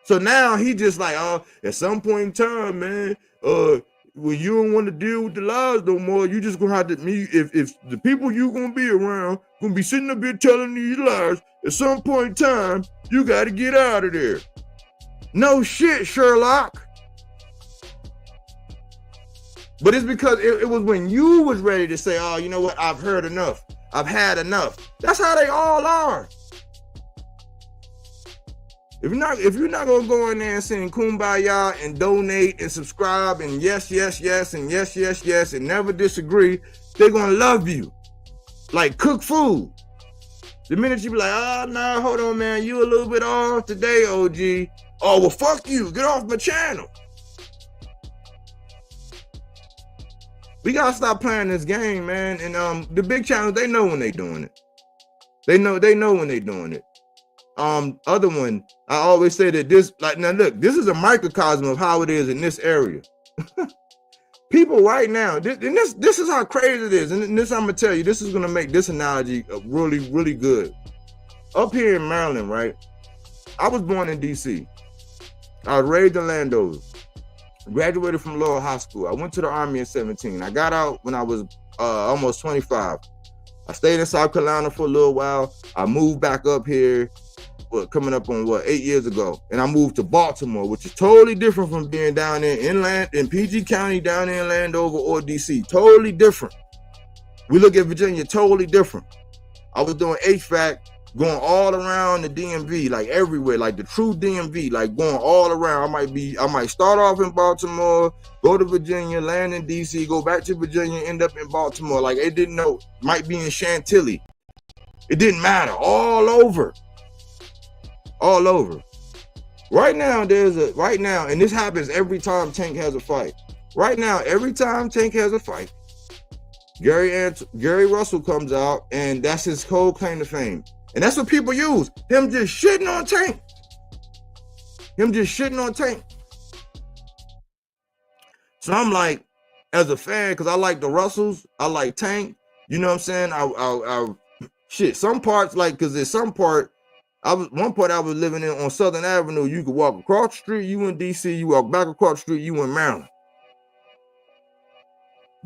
So now he just like, at some point in time, man, when you don't want to deal with the lies no more, you just gonna have to, if the people you gonna be around gonna be sitting up here telling these lies, at some point in time, you gotta get out of there. No shit, Sherlock. But it's because it was when you was ready to say, oh, you know what, I've heard enough. I've had enough. That's how they all are. If you're not gonna go in there and sing kumbaya and donate and subscribe and yes, yes, yes, and yes, yes, yes, and never disagree, they're gonna love you. Like cook food. The minute you be like, oh no, hold on, man, you a little bit off today, OG. Oh, well, fuck you, get off my channel. We gotta stop playing this game, man. And the big channels, they know when they doing it. They know when they doing it. Other one, I always say that this, like, now look, this is a microcosm of how it is in this area. people right now, this is how crazy it is. And this I'm gonna tell you, this is gonna make this analogy really, really good. Up here in Maryland, right? I was born in DC. I was raised in Landover. Graduated from Lower High School. I went to the Army in 17. I got out when I was almost 25. I stayed in South Carolina for a little while. I moved back up here, coming up on 8 years ago. And I moved to Baltimore, which is totally different from being down there in PG County, down there in Landover or DC. Totally different. We look at Virginia, totally different. I was doing HVAC, going all around the DMV, like everywhere, like the true DMV, like going all around. I might start off in Baltimore, go to Virginia, land in DC, go back to Virginia, end up in Baltimore. Like it didn't know, might be in Chantilly. It didn't matter. All over. All over. Right now, and this happens every time Tank has a fight. Right now, every time Tank has a fight, Gary Russell comes out, and that's his whole claim to fame. And that's what people use. Him just shitting on Tank. So I'm like, as a fan, because I like the Russells, I like Tank. You know what I'm saying? Some parts, like, because there's some part, one part I was living in on Southern Avenue. You could walk across the street, you in DC. You walk back across the street, you in Maryland.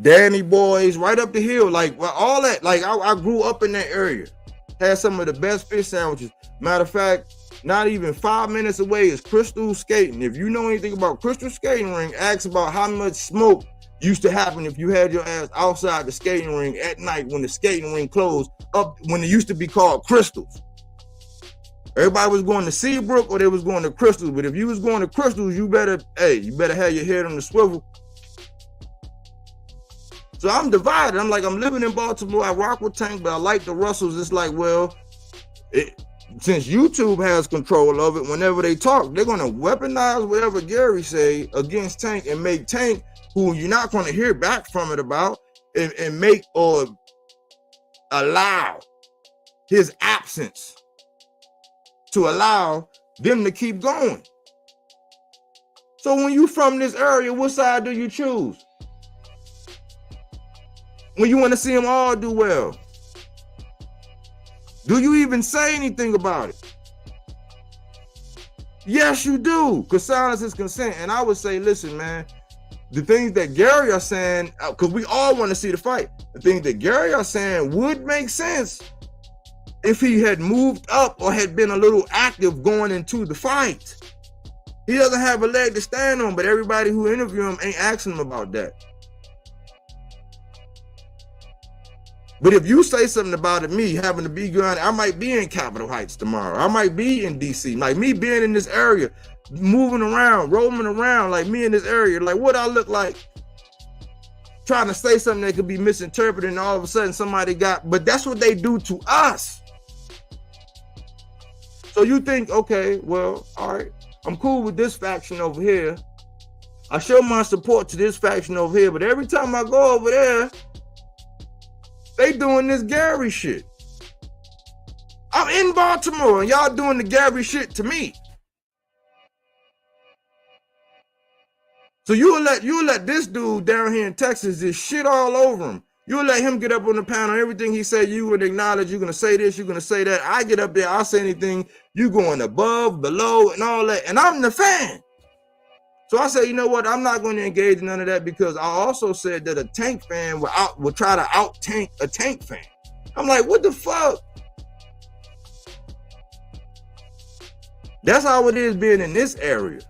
Danny Boys, right up the hill, like all that. Like I grew up in that area. Had some of the best fish sandwiches. Matter of fact, not even 5 minutes away is Crystal Skating. If you know anything about Crystal Skating Ring, ask about how much smoke used to happen if you had your ass outside the skating ring at night when the skating ring closed up, when it used to be called Crystals. Everybody was going to Seabrook or they was going to Crystals. But if you was going to Crystals, you better have your head on the swivel. So I'm divided. I'm living in Baltimore. I rock with Tank, but I like the Russells. It's like, well, since YouTube has control of it, whenever they talk, they're going to weaponize whatever Gary say against Tank and make Tank, who you're not going to hear back from it about, and make or allow his absence to allow them to keep going. So when you from this area, what side do you choose? When you want to see them all do well? Do you even say anything about it? Yes, you do, because silence is consent. And I would say, listen, man, the things that Gary are saying, because we all want to see the fight, the things that Gary are saying would make sense if he had moved up or had been a little active going into the fight. He doesn't have a leg to stand on, but everybody who interview him ain't asking him about that. But if you say something about it, me having to be gone, I might be in Capitol Heights tomorrow. I might be in DC. Like me being in this area, moving around, roaming around, like me in this area, like what I look like, trying to say something that could be misinterpreted, and all of a sudden somebody but that's what they do to us. So you think, okay, well, all right, I'm cool with this faction over here. I show my support to this faction over here, but every time I go over there, they doing this Gary shit. I'm in Baltimore and y'all doing the Gary shit to me. So you'll let this dude down here in Texas just shit all over him. You'll let him get up on the panel, everything he say, you would acknowledge, you're gonna say this, you're gonna say that. I get up there, I'll say anything, you going above, below, and all that, and I'm the fan. So I say, you know what, I'm not going to engage in none of that, because I also said that a Tank fan will try to out-tank a Tank fan. I'm like, what the fuck? That's how it is being in this area.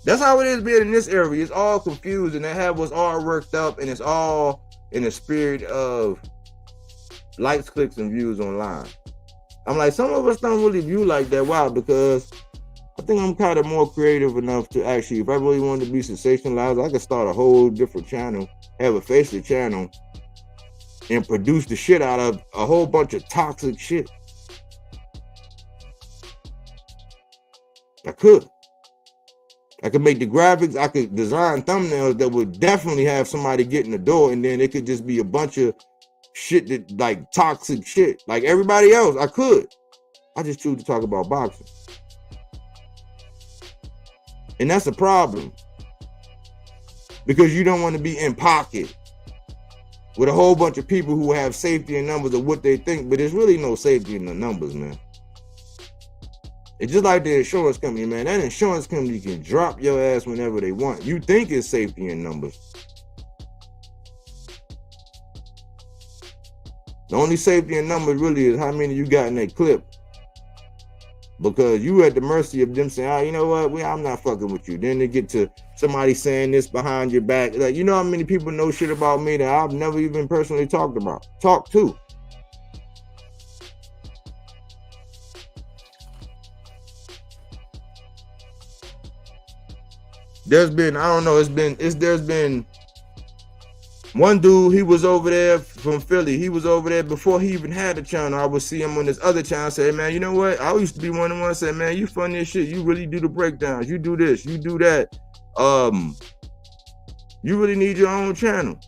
That's how it is being in this area. It's all confused, and they have us all worked up, and it's all in the spirit of likes, clicks, and views online. I'm like, some of us don't really view like that. Why? Because I think I'm kind of more creative enough to actually, if I really wanted to be sensationalized, I could start a whole different channel, have a faceless channel, and produce the shit out of a whole bunch of toxic shit. I could make the graphics, I could design thumbnails that would definitely have somebody get in the door, and then it could just be a bunch of shit that, like, toxic shit, like everybody else. I could. I just choose to talk about boxing. And that's a problem. Because you don't want to be in pocket with a whole bunch of people who have safety in numbers of what they think, but there's really no safety in the numbers, man. It's just like the insurance company, man. That insurance company can drop your ass whenever they want. You think it's safety in numbers. The only safety in numbers really is how many you got in that clip. Because you at the mercy of them saying, oh, you know what, I'm not fucking with you. Then they get to somebody saying this behind your back. Like, you know how many people know shit about me that I've never even personally talked to. There's been, I don't know, there's been one dude, he was over there from Philly. He was over there before he even had a channel. I would see him on this other channel say, man, you know what? I used to be one of the ones say, man, you funny as shit. You really do the breakdowns. You do this, you do that. You really need your own channel.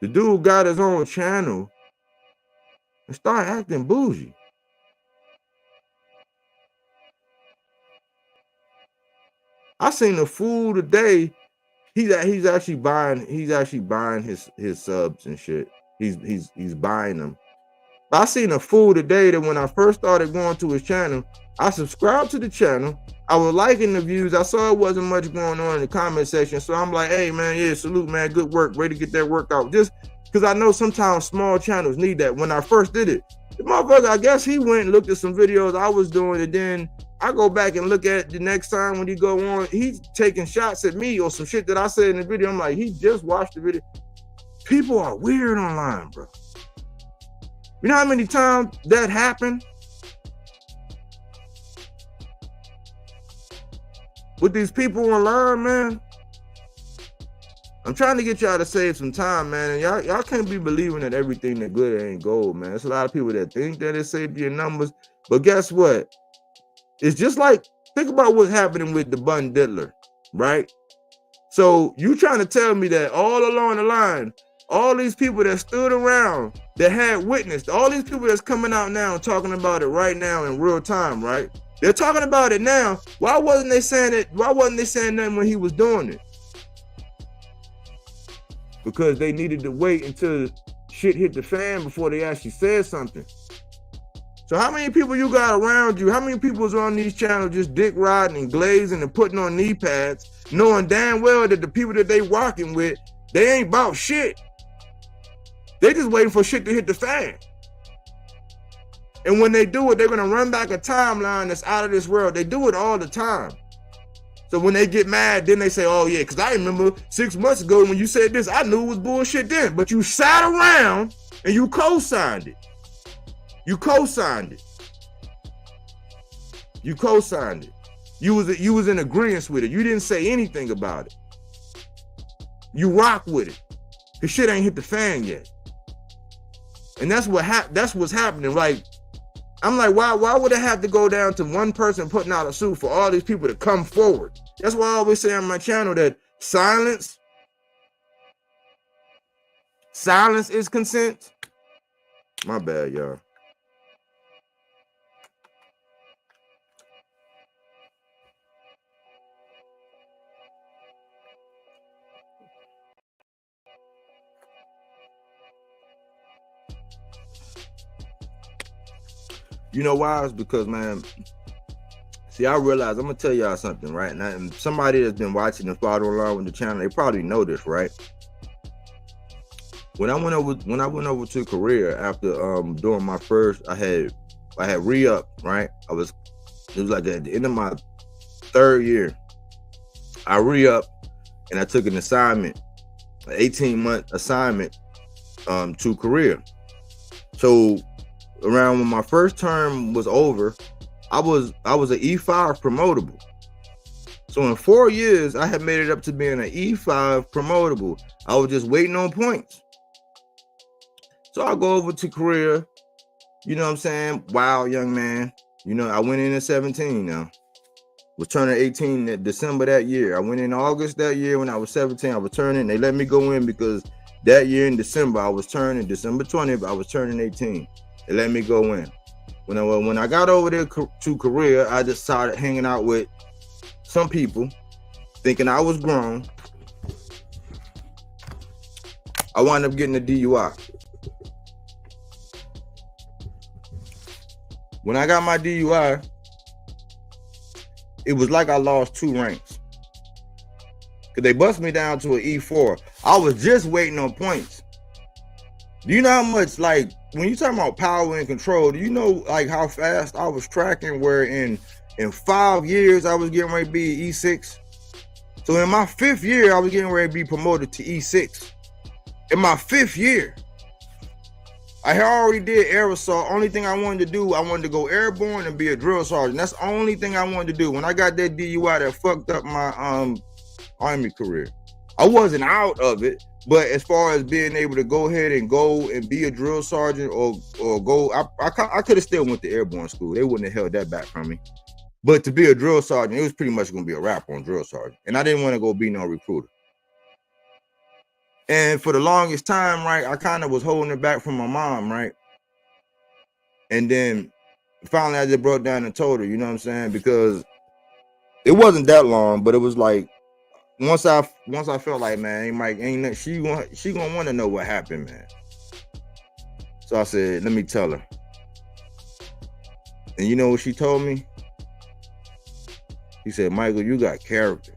The dude got his own channel and started acting bougie. I seen a fool today. He's actually buying his subs and shit. He's buying them. But I seen a fool today that when I first started going to his channel, I subscribed to the channel. I was liking the views. I saw it wasn't much going on in the comment section. So I'm like, hey man, yeah, salute man, good work. Way to get that work out. Just because I know sometimes small channels need that. When I first did it, the motherfucker, I guess he went and looked at some videos I was doing, and then I go back and look at the next time when he go on, he's taking shots at me or some shit that I said in the video. I'm like, he just watched the video. People are weird online, bro. You know how many times that happened? With these people online, man. I'm trying to get y'all to save some time, man. And y'all can't be believing that everything that good ain't gold, man. There's a lot of people that think that it's safety in numbers. But guess what? It's just like, think about what's happening with the Bun Diddler, right? So you trying to tell me that all along the line, all these people that stood around, that had witnessed, all these people that's coming out now and talking about it right now in real time, right? They're talking about it now. Why wasn't they saying it? Why wasn't they saying nothing when he was doing it? Because they needed to wait until shit hit the fan before they actually said something. So how many people you got around you? How many people is on these channels just dick riding and glazing and putting on knee pads, knowing damn well that the people that they rocking with, they ain't about shit. They just waiting for shit to hit the fan. And when they do it, they're gonna run back a timeline that's out of this world. They do it all the time. So when they get mad, then they say, oh yeah, because I remember 6 months ago when you said this, I knew it was bullshit then. But you sat around and you co-signed it. You co-signed it. You co-signed it. You was in agreement with it. You didn't say anything about it. You rock with it. Cause shit ain't hit the fan yet. And that's what's happening. Like, I'm like, why would it have to go down to one person putting out a suit for all these people to come forward? That's why I always say on my channel that silence is consent. My bad, y'all. You know why? It's because, man, see, I realize, I'm gonna tell y'all something, right? Now, and somebody that's been watching and following along with the channel, they probably know this, right? When I went over to Korea after doing my first, I had re-up, right? It was like at the end of my 3rd year. I re-up and I took an assignment, an 18-month assignment to Korea. So around when my first term was over, I was an E5 promotable. So in 4 years, I had made it up to being an E5 promotable. I was just waiting on points. So I go over to Korea, you know what I'm saying? Wild young man. You know, I went in at 17 now. Was turning 18 in December that year. I went in August that year when I was 17. I was turning. They let me go in because that year in December, I was turning, December 20th, I was turning 18. They let me go in. When I got over there to Korea, I just started hanging out with some people, thinking I was grown. I wound up getting a DUI. When I got my DUI, it was like I lost 2 ranks. Cause they bust me down to an E4. I was just waiting on points. Do you know how much, like, when you talk about power and control, do you know like how fast I was tracking, where in 5 years I was getting ready to be E6? So in my 5th year, I was getting ready to be promoted to E6. In my 5th year, I had already did air assault. Only thing I wanted to do, I wanted to go airborne and be a drill sergeant. That's the only thing I wanted to do. When I got that DUI, that fucked up my Army career. I wasn't out of it, but as far as being able to go ahead and go and be a drill sergeant or go, I could have still went to airborne school. They wouldn't have held that back from me. But to be a drill sergeant, it was pretty much going to be a wrap on drill sergeant. And I didn't want to go be no recruiter. And for the longest time, right, I kind of was holding it back from my mom, right? And then finally I just broke down and told her, you know what I'm saying? Because it wasn't that long, but it was like, once I felt like, man, she gonna want to know what happened, man. So I said, let me tell her. And you know what she told me? She said, Michael, you got character.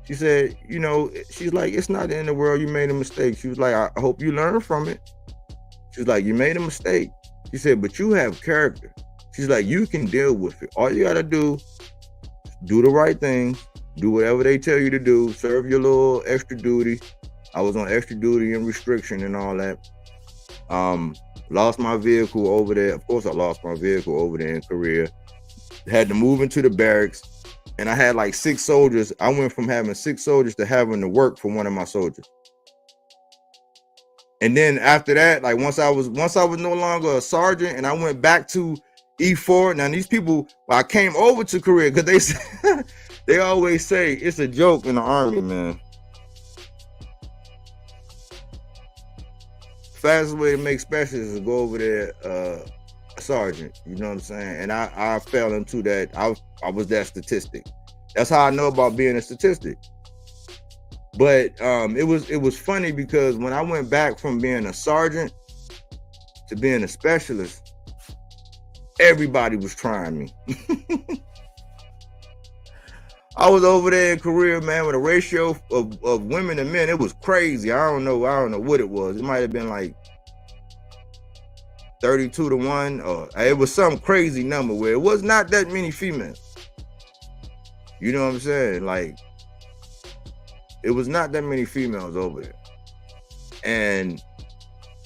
She said, you know, she's like, it's not the end of the world. You made a mistake. She was like, I hope you learn from it. She was like, you made a mistake. She said, but you have character. She's like, you can deal with it. All you got to do the right thing. Do whatever they tell you to do. Serve your little extra duty. I was on extra duty and restriction and all that. Lost my vehicle over there. Of course, I lost my vehicle over there in Korea. Had to move into the barracks. And I had like 6 soldiers. I went from having 6 soldiers to having to work for one of my soldiers. And then after that, like once I was no longer a sergeant and I went back to E4. Now these people, I came over to Korea because they always say it's a joke in the Army, man. Fastest way to make specials is to go over there, sergeant. You know what I'm saying? And I fell into that. I was that statistic. That's how I know about being a statistic. But it was funny because when I went back from being a sergeant to being a specialist, everybody was trying me. I was over there in Korea, man, with a ratio of women and men. It was crazy. I don't know what it was. It might have been like 32-1, or it was some crazy number where it was not that many females. You know what I'm saying? Like, it was not that many females over there. And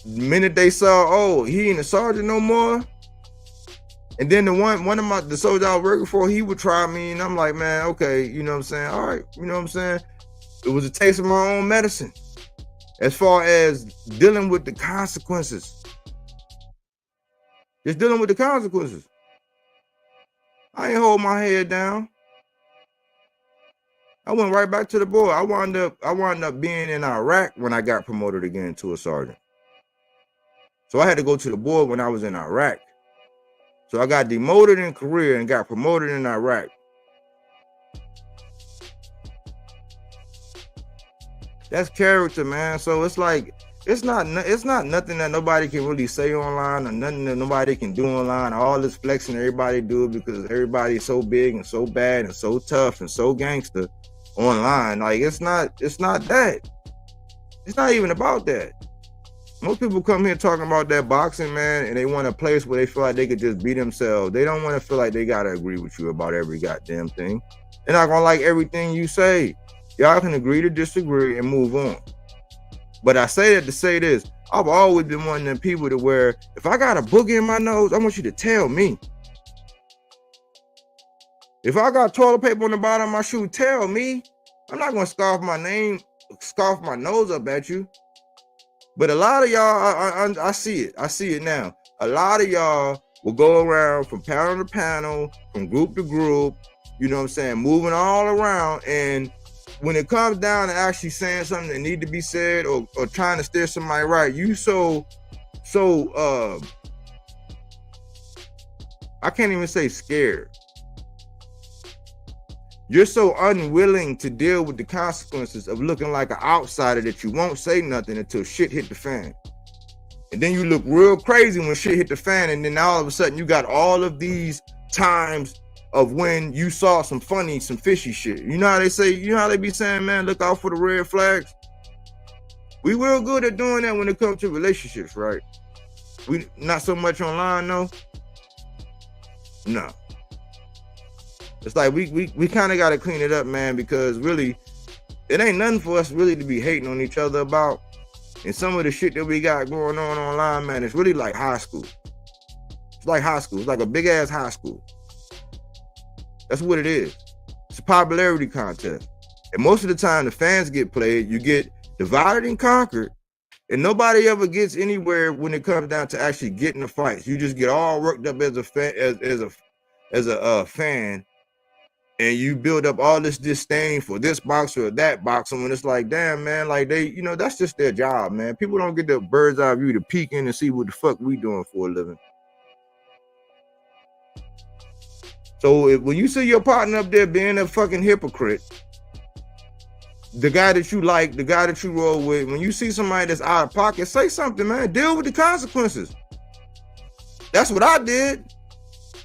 the minute they saw, oh, he ain't a sergeant no more. And then the soldier I was working for, he would try me, and I'm like, man, okay, you know what I'm saying? All right, you know what I'm saying? It was a taste of my own medicine. As far as dealing with the consequences. Just dealing with the consequences. I ain't hold my head down. I went right back to the board. I wound up being in Iraq when I got promoted again to a sergeant. So I had to go to the board when I was in Iraq. So I got demoted in Korea and got promoted in Iraq. That's character, man. So it's like, it's not nothing that nobody can really say online, or nothing that nobody can do online. All this flexing everybody do because everybody's so big and so bad and so tough and so gangster online. Like, it's not that. It's not even about that. Most people come here talking about that boxing, man, and they want a place where they feel like they could just be themselves. They don't want to feel like they got to agree with you about every goddamn thing. They're not going to like everything you say. Y'all can agree to disagree and move on. But I say that to say this. I've always been one of them people to where if I got a boogie in my nose, I want you to tell me. If I got toilet paper on the bottom of my shoe, tell me. I'm not going to scoff my nose up at you. But a lot of y'all, I see it. I see it now. A lot of y'all will go around from panel to panel, from group to group, you know what I'm saying, moving all around. And when it comes down to actually saying something that need to be said or trying to steer somebody right, you so I can't even say scared. You're so unwilling to deal with the consequences of looking like an outsider that you won't say nothing until shit hit the fan. And then you look real crazy when shit hit the fan, and then all of a sudden you got all of these times of when you saw some funny, some fishy shit. You know how they say, you know how they be saying, man, look out for the red flags? We real good at doing that when it comes to relationships, right? We not so much online, though. No. It's like we kind of got to clean it up, man, because really, it ain't nothing for us really to be hating on each other about. And some of the shit that we got going on online, man, it's really like high school. It's like high school. It's like a big ass high school. That's what it is. It's a popularity contest. And most of the time the fans get played, you get divided and conquered, and nobody ever gets anywhere when it comes down to actually getting the fights. You just get all worked up as a fan, as a fan, and you build up all this disdain for this boxer or that boxer when it's like, damn, man, like they, you know, that's just their job, man. People don't get the bird's eye view to peek in and see what the fuck we doing for a living. So when you see your partner up there being a fucking hypocrite, the guy that you like, the guy that you roll with, when you see somebody that's out of pocket, say something, man. Deal with the consequences. That's what I did.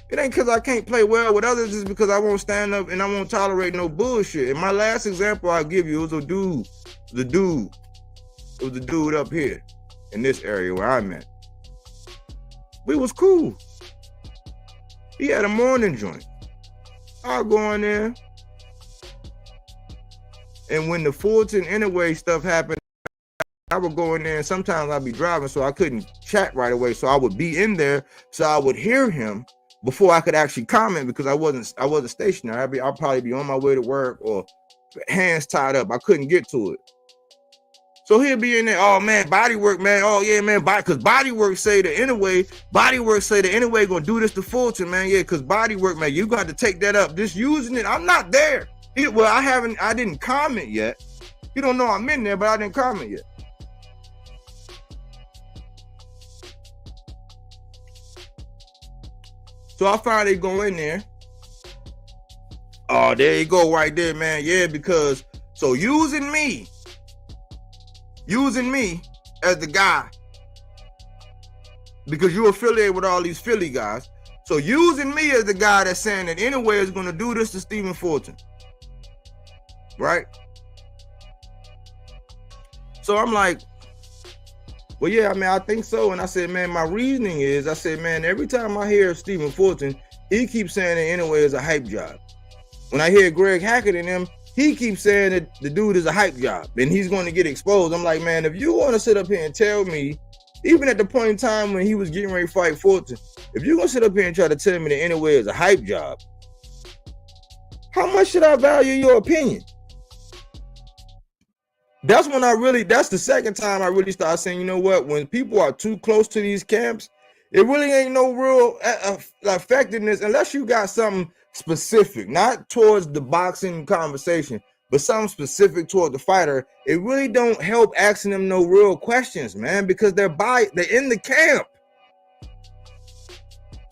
It ain't because I can't play well with others, it's because I won't stand up and I won't tolerate no bullshit. And my last example I'll give you was a dude. It was the dude up here in this area where I'm at. We was cool. He had a morning joint. I'll go in there. And when the Fulton Anyway stuff happened, I would go in there, and sometimes I'd be driving, so I couldn't chat right away. So I would be in there, so I would hear him before I could actually comment, because I wasn't stationary. I'd probably be on my way to work or hands tied up. I couldn't get to it. So he'll be in there, oh man, body work, man. Oh yeah, man, because body work say the Anyway gonna do this to Fulton, man. Yeah, because body work, man, you got to take that up. Just using it. I'm not there. Well, I didn't comment yet. You don't know I'm in there, but I didn't comment yet. So I finally go in there. Oh, there you go right there, man. Yeah, because so using me as the guy, because you're affiliated with all these Philly guys. So using me as the guy that's saying that Anyway is going to do this to Stephen Fulton. Right? So I'm like, well, yeah, I mean, I think so. And I said, man, my reasoning is, I said, man, every time I hear Stephen Fulton, he keeps saying that Anyway is a hype job. When I hear Greg Hackett and him, he keeps saying that the dude is a hype job and he's going to get exposed. I'm like, man, if you want to sit up here and tell me, even at the point in time when he was getting ready to fight Fulton, if you're going to sit up here and try to tell me that Anyway is a hype job, how much should I value your opinion? That's when that's the second time I really started saying, you know what, when people are too close to these camps, it really ain't no real effectiveness unless you got something specific, not towards the boxing conversation, but something specific toward the fighter. It really don't help asking them no real questions, man, because they're in the camp.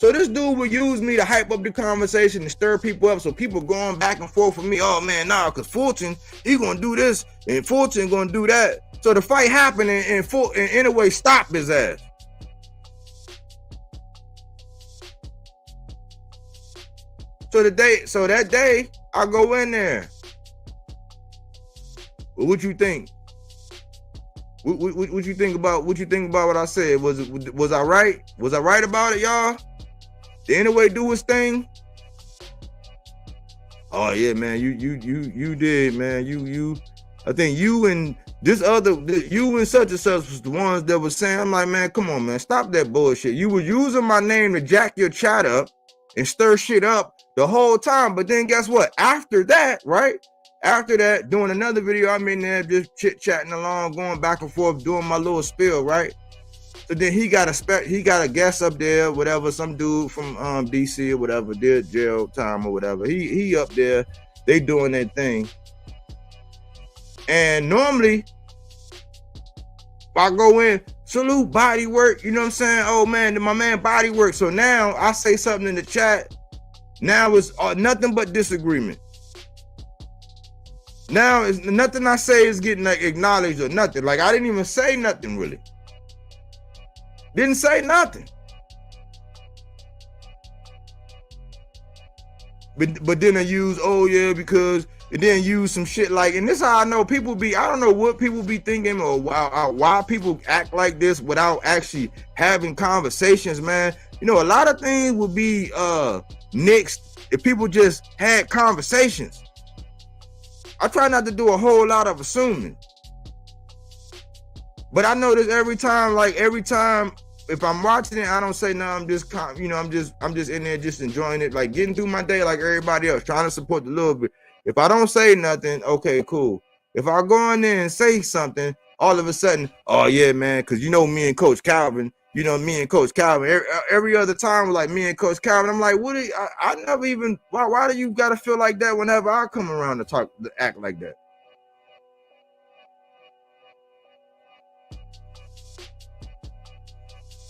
So this dude would use me to hype up the conversation and stir people up, so people going back and forth with me. Oh man, nah, because Fulton, he gonna do this and Fulton gonna do that. So the fight happened and Anyway stopped his ass. So that day, I go in there. Well, what you think? What you think about what I said? Was I right? Was I right about it, y'all? Did Anyway do his thing? Oh yeah, man, you did, man. I think you and such and such was the ones that was saying, I'm like, man, come on, man, stop that bullshit. You were using my name to jack your chat up and stir shit up the whole time. But then guess what? After that, right? After that, doing another video, I'm in there just chit-chatting along, going back and forth, doing my little spiel, right? So then he got a guest up there, whatever, some dude from DC or whatever, did jail time or whatever. He up there, they doing their thing. And normally, if I go in, salute body work. You know what I'm saying? Oh man, my man body work. So now I say something in the chat. Now it's nothing but disagreement. Now it's nothing I say is getting like acknowledged or nothing. Like I didn't even say nothing really. Didn't say nothing. But then I use, oh yeah, because and then use some shit like, and this is how I know people be, I don't know what people be thinking or why people act like this without actually having conversations, man. You know, a lot of things would be nixed if people just had conversations. I try not to do a whole lot of assuming. But I notice every time if I'm watching it, I don't say no. I'm just, you know, I'm just in there just enjoying it, like getting through my day like everybody else, trying to support the little bit. If I don't say nothing, okay, cool. If I go in there and say something, all of a sudden, oh yeah, man, because you know me and Coach Calvin, every other time, like me and Coach Calvin, I'm like, I never even. Why do you gotta feel like that whenever I come around to act like that?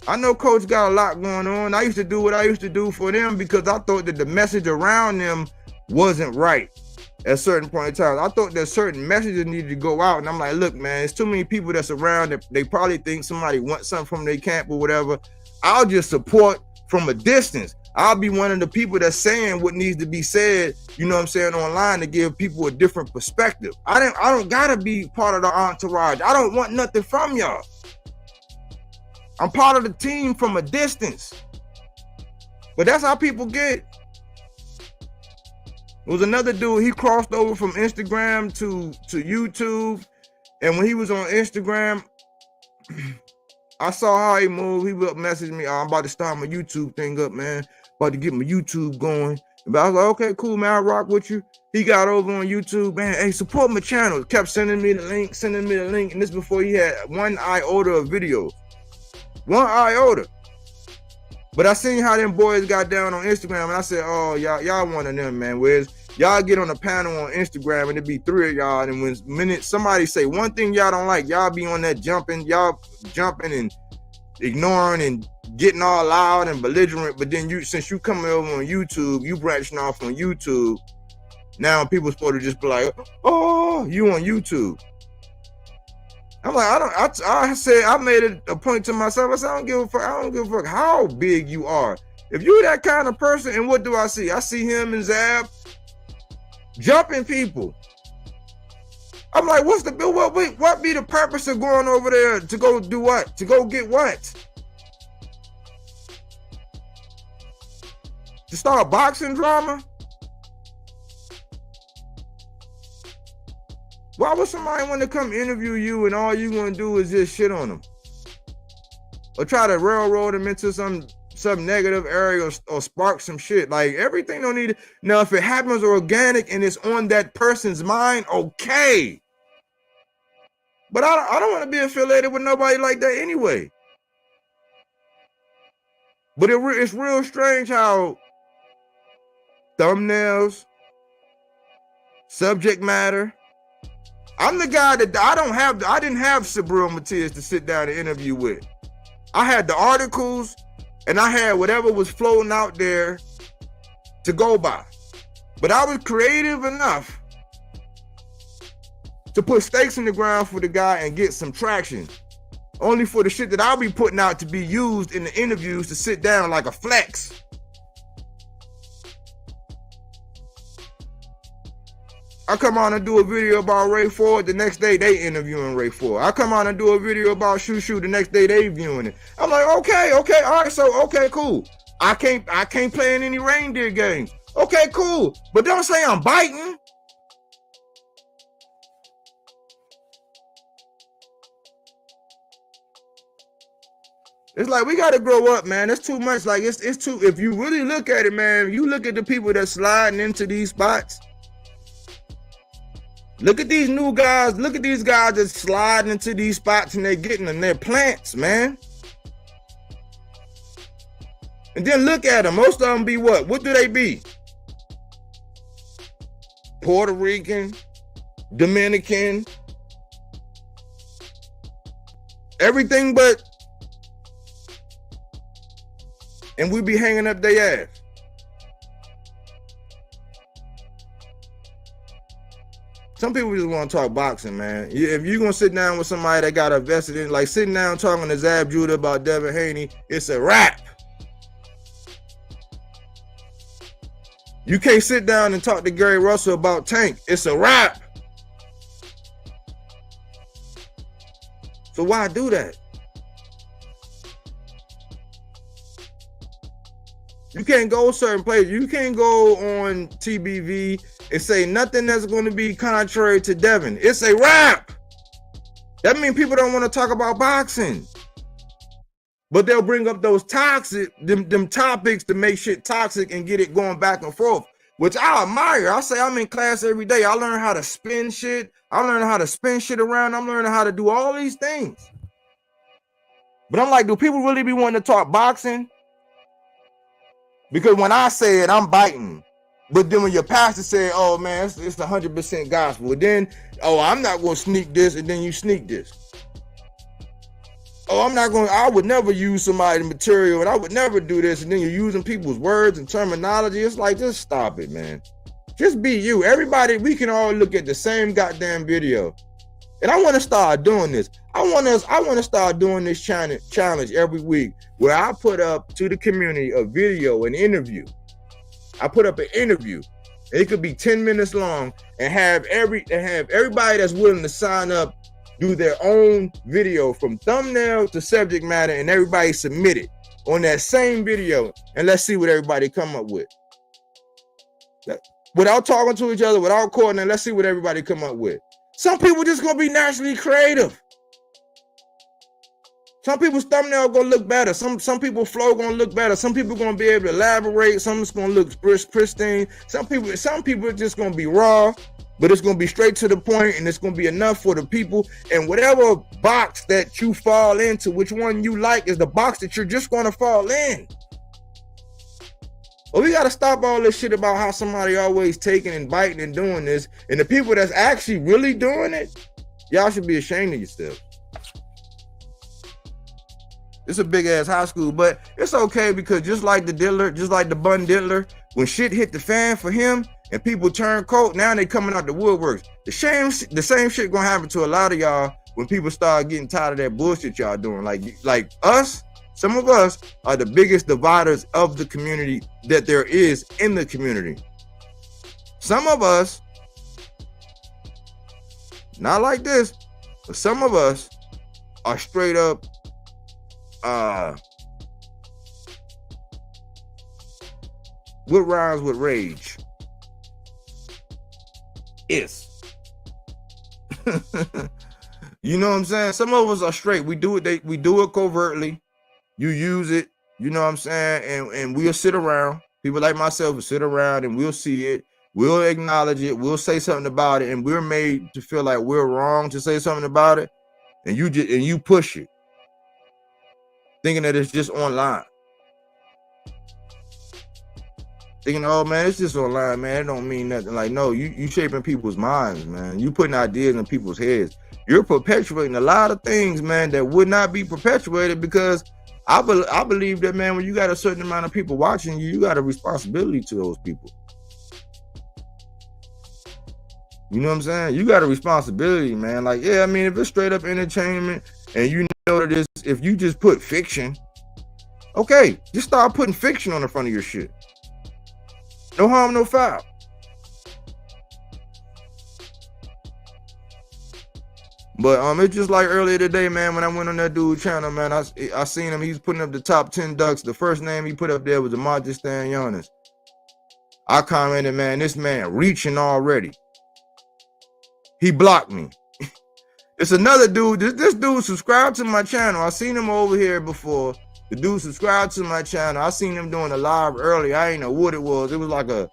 I know Coach got a lot going on. I used to do what I used to do for them because I thought that the message around them wasn't right at certain point in time. I thought that certain messages needed to go out. And I'm like, look, man, it's too many people that's around that they probably think somebody wants something from their camp or whatever. I'll just support from a distance. I'll be one of the people that's saying what needs to be said, you know what I'm saying, online to give people a different perspective. I don't gotta be part of the entourage. I don't want nothing from y'all. I'm part of the team from a distance. But that's how people get. There was another dude, he crossed over from Instagram to YouTube. And when he was on Instagram, I saw how he moved. He would message me, I'm about to start my YouTube thing up, man. About to get my YouTube going. But I was like, okay, cool, man, I'll rock with you. He got over on YouTube, man, hey, support my channel. Kept sending me the link. And this before he had 1 iota of videos. 1 iota. But I seen how them boys got down on Instagram, and I said, oh, y'all one of them, man. Whereas y'all get on a panel on Instagram and it be 3 of y'all, and when somebody say one thing y'all don't like, y'all be on that jumping and ignoring and getting all loud and belligerent. But then since you coming over on YouTube, you branching off on YouTube. Now people supposed to just be like, oh, you on YouTube. I'm like, I made it a point to myself. I said, I don't give a fuck how big you are. If you're that kind of person, and what do I see? I see him and Zab jumping people. I'm like, what be the purpose of going over there to go do what? To go get what? To start boxing drama? Why would somebody want to come interview you and all you want to do is just shit on them? Or try to railroad them into some negative area or spark some shit? Like, everything don't need it. Now, if it happens organic and it's on that person's mind, okay. But I don't want to be affiliated with nobody like that anyway. But it's real strange how thumbnails, subject matter. I'm the guy that I didn't have Sabril Matias to sit down and interview with. I had the articles and I had whatever was floating out there to go by. But I was creative enough to put stakes in the ground for the guy and get some traction. Only for the shit that I'll be putting out to be used in the interviews to sit down like a flex. I come on and do a video about Ray Ford, the next day they interviewing Ray Ford. I come on and do a video about Shoo, the next day they viewing it. I'm like, okay, all right, so okay, cool. I can't play in any reindeer games. Okay, cool. But don't say I'm biting. It's like, we gotta grow up, man. It's too much. Like, it's too, if you really look at it, man, you look at the people that's sliding into these spots. Look at these new guys. Look at these guys that's sliding into these spots and they're getting in their plants, man. And then look at them. Most of them be what? What do they be? Puerto Rican, Dominican, everything but and we be hanging up their ass. Some people just want to talk boxing, man. If you're going to sit down with somebody that got invested in, like sitting down talking to Zab Judah about Devin Haney, it's a wrap. You can't sit down and talk to Gary Russell about Tank. It's a wrap. So why do that? You can't go certain places. You can't go on TBV and say nothing that's going to be contrary to Devin. It's a wrap. That means people don't want to talk about boxing. But they'll bring up those toxic, them topics to make shit toxic and get it going back and forth, which I admire. I say I'm in class every day. I learn how to spin shit. I learn how to spin shit around. I'm learning how to do all these things. But I'm like, do people really be wanting to talk boxing? Because when I say it, I'm biting. But then when your pastor said, oh man, it's 100% gospel. Then, oh, I'm not going to sneak this, and then you sneak this. Oh, I would never use somebody's material, and I would never do this, and then you're using people's words and terminology. It's like, just stop it, man. Just be you. Everybody, we can all look at the same goddamn video. And I want to start doing this. I want to start doing this challenge every week where I put up to the community a video, an interview. I put up an interview. It could be 10 minutes long, and have everybody that's willing to sign up do their own video from thumbnail to subject matter, and everybody submit it on that same video, and let's see what everybody come up with. Without talking to each other, without coordinating, let's see what everybody come up with. Some people just gonna be naturally creative. Some people's thumbnail gonna look better. Some people's flow gonna look better. Some people gonna be able to elaborate. Some's gonna look pristine. Some people are just gonna be raw, but it's gonna be straight to the point, and it's gonna be enough for the people. And whatever box that you fall into, which one you like is the box that you're just gonna fall in. Well, we gotta stop all this shit about how somebody always taking and biting and doing this. And the people that's actually really doing it, y'all should be ashamed of yourself. It's a big ass high school, but it's okay, because just like the Diddler, just like the Bun Diddler, when shit hit the fan for him and people turn cold, now they coming out the woodworks. The same shit gonna happen to a lot of y'all when people start getting tired of that bullshit y'all doing. Like us, some of us are the biggest dividers of the community that there is in the community. Some of us, not like this, but some of us are straight up what rhymes with rage? It's you know what I'm saying? Some of us are straight. We do it covertly. You use it, you know what I'm saying? And we'll sit around. People like myself will sit around and we'll see it. We'll acknowledge it. We'll say something about it. And we're made to feel like we're wrong to say something about it. And you push it, thinking that it's just online. Thinking, oh man, it's just online, man. It don't mean nothing. Like, no, you shaping people's minds, man. You putting ideas in people's heads. You're perpetuating a lot of things, man, that would not be perpetuated, because I believe that, man, when you got a certain amount of people watching you, you got a responsibility to those people. You know what I'm saying? You got a responsibility, man. Like, yeah, I mean, if it's straight up entertainment and you know that if you just put fiction, okay, just start putting fiction on the front of your shit. No harm, no foul. But it's just like earlier today, man, when I went on that dude's channel, man, I seen him. He's putting up the top 10 ducks. The first name he put up there was Demarcus Stanionis. I commented, man, this man reaching already. He blocked me. It's another dude. This dude subscribed to my channel. I seen him over here before. The dude subscribed to my channel. I seen him doing a live earlier. I ain't know what it was. It was like a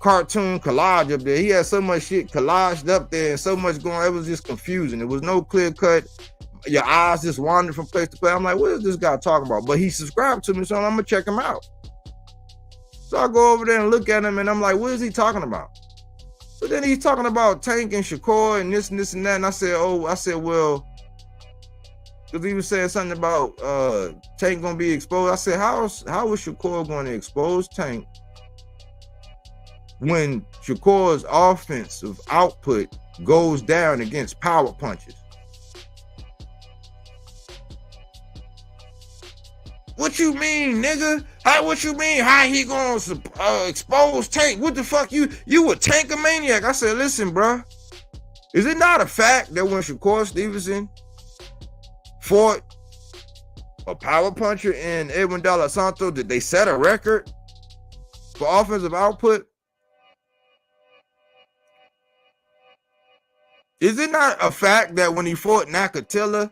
cartoon collage up there. He had so much shit collaged up there and so much going. It was just confusing. There was no clear cut. Your eyes just wandered from place to place. I'm like, what is this guy talking about? But he subscribed to me, so I'm gonna check him out. So I go over there and look at him, and I'm like, what is he talking about? But then he's talking about Tank and Shakur and this and that. And I said, well, Because he was saying something about Tank gonna be exposed. I said, how is Shakur going to expose Tank when Shakur's offensive output goes down against power punches? What you mean, nigga? What you mean? How he gonna expose Tank? What the fuck? You a Tank-a-maniac? I said, listen, bro. Is it not a fact that when Shakur Stevenson fought a power puncher and Edwin De La Santo, did they set a record for offensive output? Is it not a fact that when he fought Nakatila,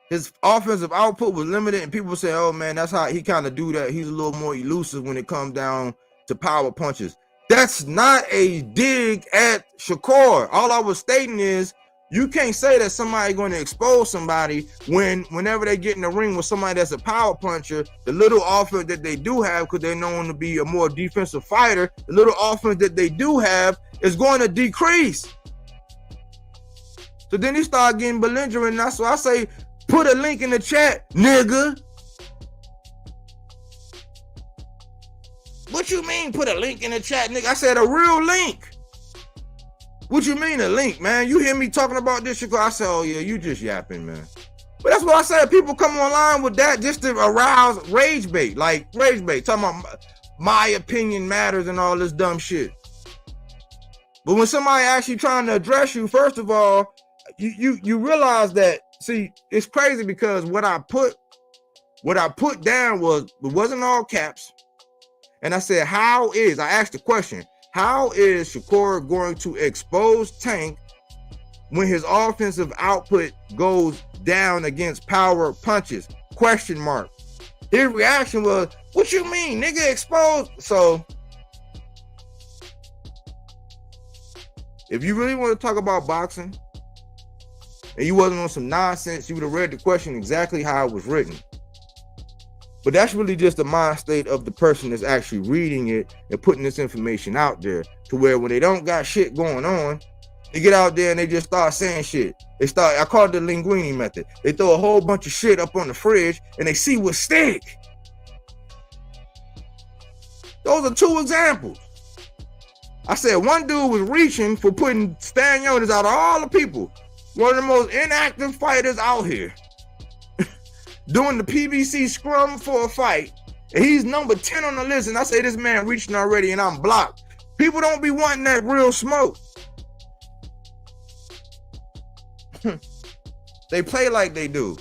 his offensive output was limited, and people say, oh man, that's how he kind of do that. He's a little more elusive when it comes down to power punches. That's not a dig at Shakur. All I was stating is, you can't say that somebody going to expose somebody whenever they get in the ring with somebody that's a power puncher, the little offense that they do have, because they're known to be a more defensive fighter, the little offense that they do have is going to decrease. So then he started getting belligerent, and that's why I say, put a link in the chat, nigga. What you mean put a link in the chat, nigga? I said a real link. What you mean a link, man? You hear me talking about this shit? I said, oh yeah, you just yapping, man. But that's what I said. People come online with that just to arouse rage bait. Like rage bait, talking about my opinion matters and all this dumb shit. But when somebody actually trying to address you, first of all, you realize that, see, it's crazy because what I put down wasn't all caps. And I said, I asked the question, how is Shakur going to expose Tank when his offensive output goes down against power punches? Question mark. His reaction was, what you mean, nigga, exposed? So, if you really want to talk about boxing, and you wasn't on some nonsense, you would have read the question exactly how it was written. But that's really just the mind state of the person that's actually reading it and putting this information out there, to where when they don't got shit going on, they get out there and they just start saying shit. I call it the linguini method. They throw a whole bunch of shit up on the fridge and they see what stick. Those are two examples. I said one dude was reaching for putting Stanionis out of all the people, one of the most inactive fighters out here, doing the PBC scrum for a fight, and he's number 10 on the list, and I say this man reaching already and I'm blocked. People don't be wanting that real smoke. They play like they do.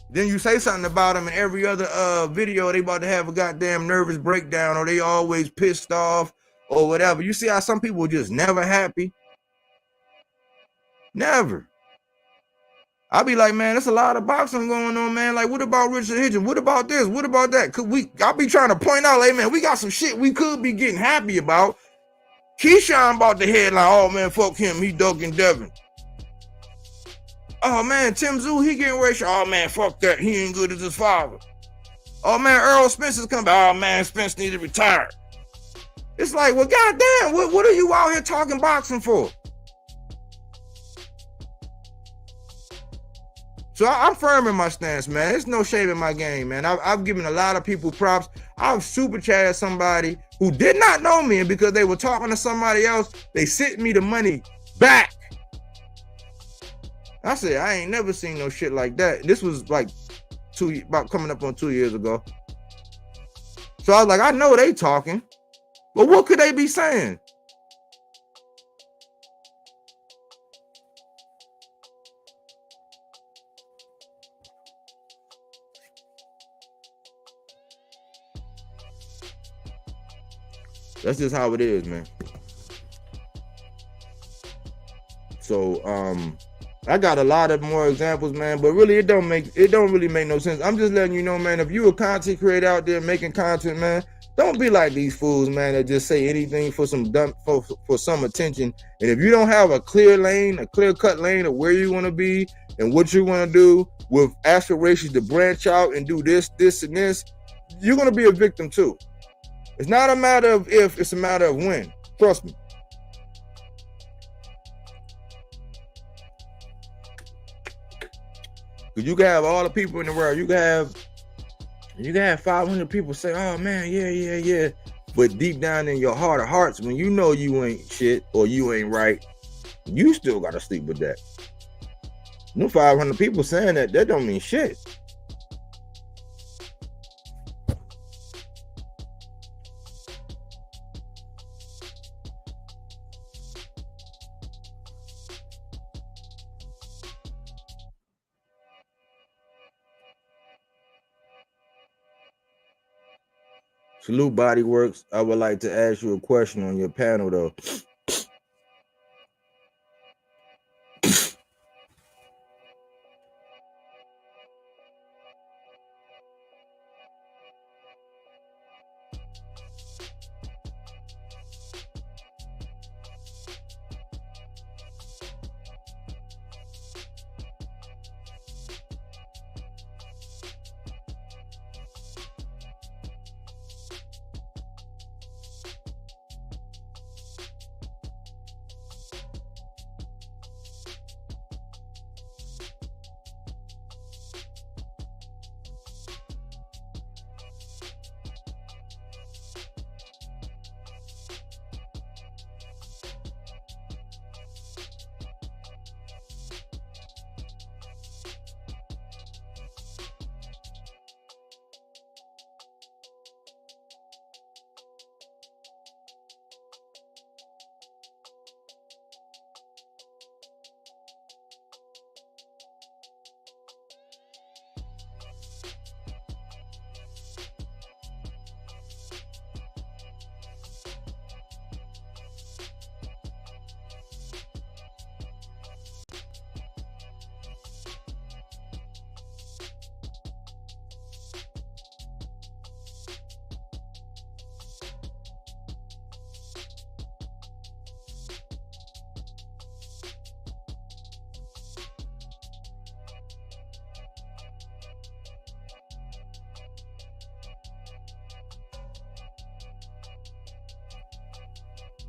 Then you say something about them, and every other video they about to have a goddamn nervous breakdown, or they always pissed off or whatever. You see how some people just never happy? Never. I'll be like, man, there's a lot of boxing going on, man. Like, what about Richard Hitchens? What about this? What about that? I'll be trying to point out, like, man, we got some shit we could be getting happy about. Keyshawn about the headline, oh man, fuck him, he ducking Devin. Oh man, Tim Tszyu, he getting racial. Oh man, fuck that, he ain't good as his father. Oh man, Earl Spencer's coming back. Oh man, Spence need to retire. It's like, well, goddamn, what are you out here talking boxing for? So I'm firm in my stance, man. There's no shame in my game, man. I've given a lot of people props. I've super chatted somebody who did not know me, and because they were talking to somebody else, they sent me the money back. I said, I ain't never seen no shit like that. This was like about coming up on 2 years ago. So I was like, I know they talking, but what could they be saying? That's just how it is, man. So I got a lot of more examples, man, but really it don't really make no sense. I'm just letting you know, man, if you a content creator out there making content, man, don't be like these fools, man, that just say anything for some for some attention. And if you don't have a clear lane, a clear-cut lane of where you want to be and what you want to do with aspirations to branch out and do this, and this, you're going to be a victim too. It's not a matter of if, it's a matter of when. Trust me. Because you can have all the people in the world. You can have 500 people say, oh man, yeah. But deep down in your heart of hearts, when you know you ain't shit or you ain't right, you still gotta sleep with that. No 500 people saying that don't mean shit. Salute Body Works. I would like to ask you a question on your panel though.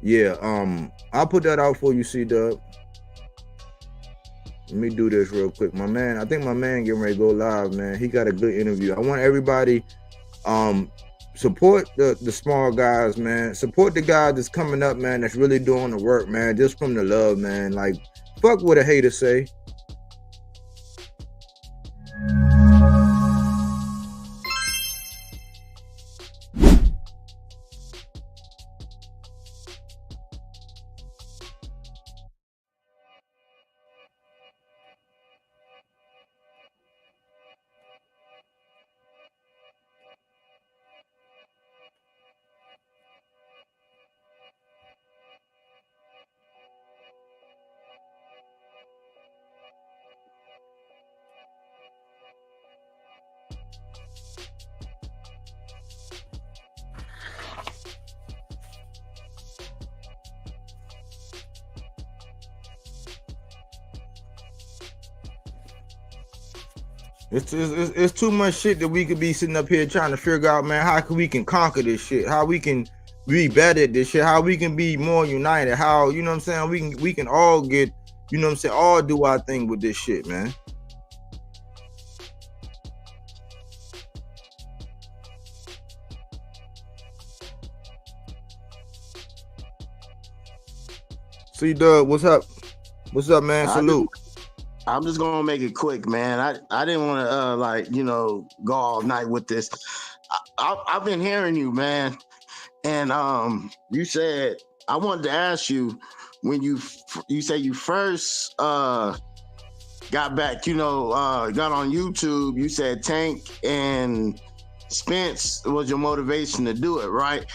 Yeah, I'll put that out for you, C-Dub. Let me do this real quick. My man, I think my man getting ready to go live, man. He got a good interview. I want everybody support the small guys, man. Support the guys that's coming up, man, that's really doing the work, man. Just from the love, man. Like, fuck what a hater say. It's too much shit that we could be sitting up here trying to figure out, man. How we can conquer this shit? How we can be better at this shit? How we can be more united? How, you know what I'm saying? We can all get, you know what I'm saying? All do our thing with this shit, man. C-Dub, what's up? What's up, man? Salute. I'm just gonna make it quick, man. I didn't want to go all night with this. I've been hearing you, man, and you said I wanted to ask you when you say you first got back, got on YouTube. You said Tank and Spence was your motivation to do it, right?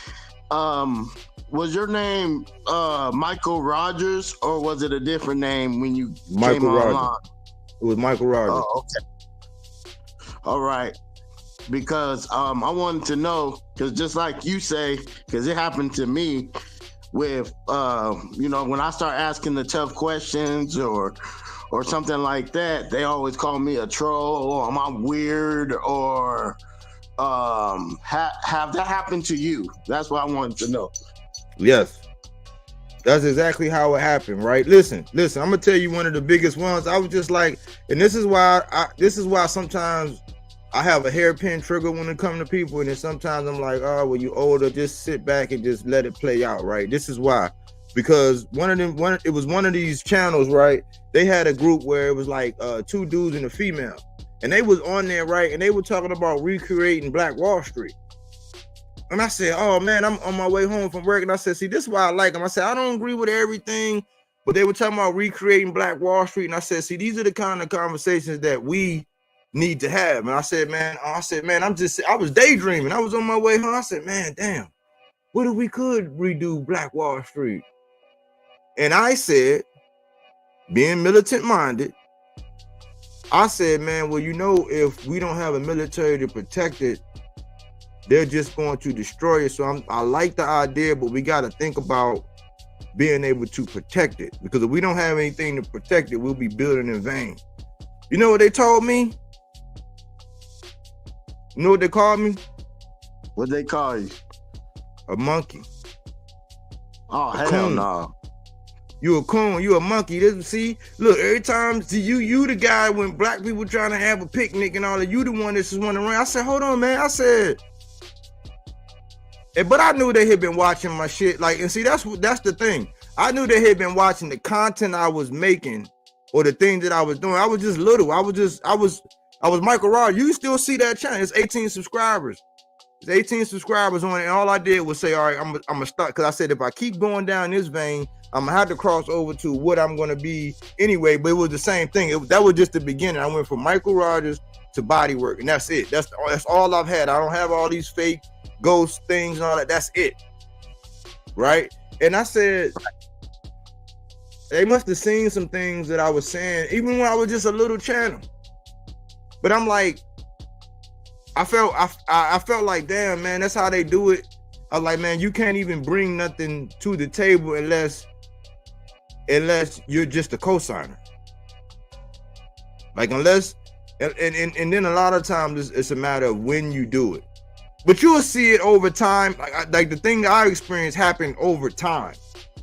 Was your name Michael Rogers, or was it a different name when you came online? It was Michael Rogers. Oh, okay. All right. Because I wanted to know, because just like you say, because it happened to me with, when I start asking the tough questions or something like that, they always call me a troll, or am I weird, or have that happened to you? That's what I wanted to know. Yes. That's exactly how it happened, right? Listen. I'm gonna tell you one of the biggest ones. I was just like, and this is why sometimes I have a hairpin trigger when it comes to people, and then sometimes I'm like, oh, when you older, just sit back and just let it play out, right? This is why, because it was one of these channels, right? They had a group where it was like 2 dudes and a female, and they was on there, right? And they were talking about recreating Black Wall Street. And I said, oh man, I'm on my way home from work. And I said, see, this is why I like them. I said, I don't agree with everything, but they were talking about recreating Black Wall Street. And I said, see, these are the kind of conversations that we need to have. And I said, man, I was daydreaming. I was on my way home. I said, man, damn, what if we could redo Black Wall Street? And I said, being militant minded, I said, man, well, you know, if we don't have a military to protect it, they're just going to destroy it. So I like the idea, but we got to think about being able to protect it, because if we don't have anything to protect it, we'll be building in vain. You know what they told me? You know what they called me? What they call you? A monkey. Oh, hell no. You a coon, you a monkey. See, look, every time you the guy when black people trying to have a picnic and all that, you the one that's just running around. I said, hold on, man. I said, but I knew they had been watching my shit. Like, and see, that's the thing. I knew they had been watching the content I was making or the things that I was doing. I was just little. I was Michael Rod. You still see that channel. It's 18 subscribers. It's 18 subscribers on it. And all I did was say, all right, I'm gonna start. Because I said, if I keep going down this vein, I'm gonna have to cross over to what I'm gonna be anyway. But it was the same thing. That was just the beginning. I went from Michael Rogers to bodywork, and that's it. That's all I've had. I don't have all these fake ghost things and all that. That's it, right? And I said, they must have seen some things that I was saying, even when I was just a little channel. But I'm like, I felt like, damn, man, that's how they do it. I was like, man, you can't even bring nothing to the table unless you're just a cosigner. Like, unless, and then a lot of times it's a matter of when you do it. But you'll see it over time. Like the thing that I experienced happened over time.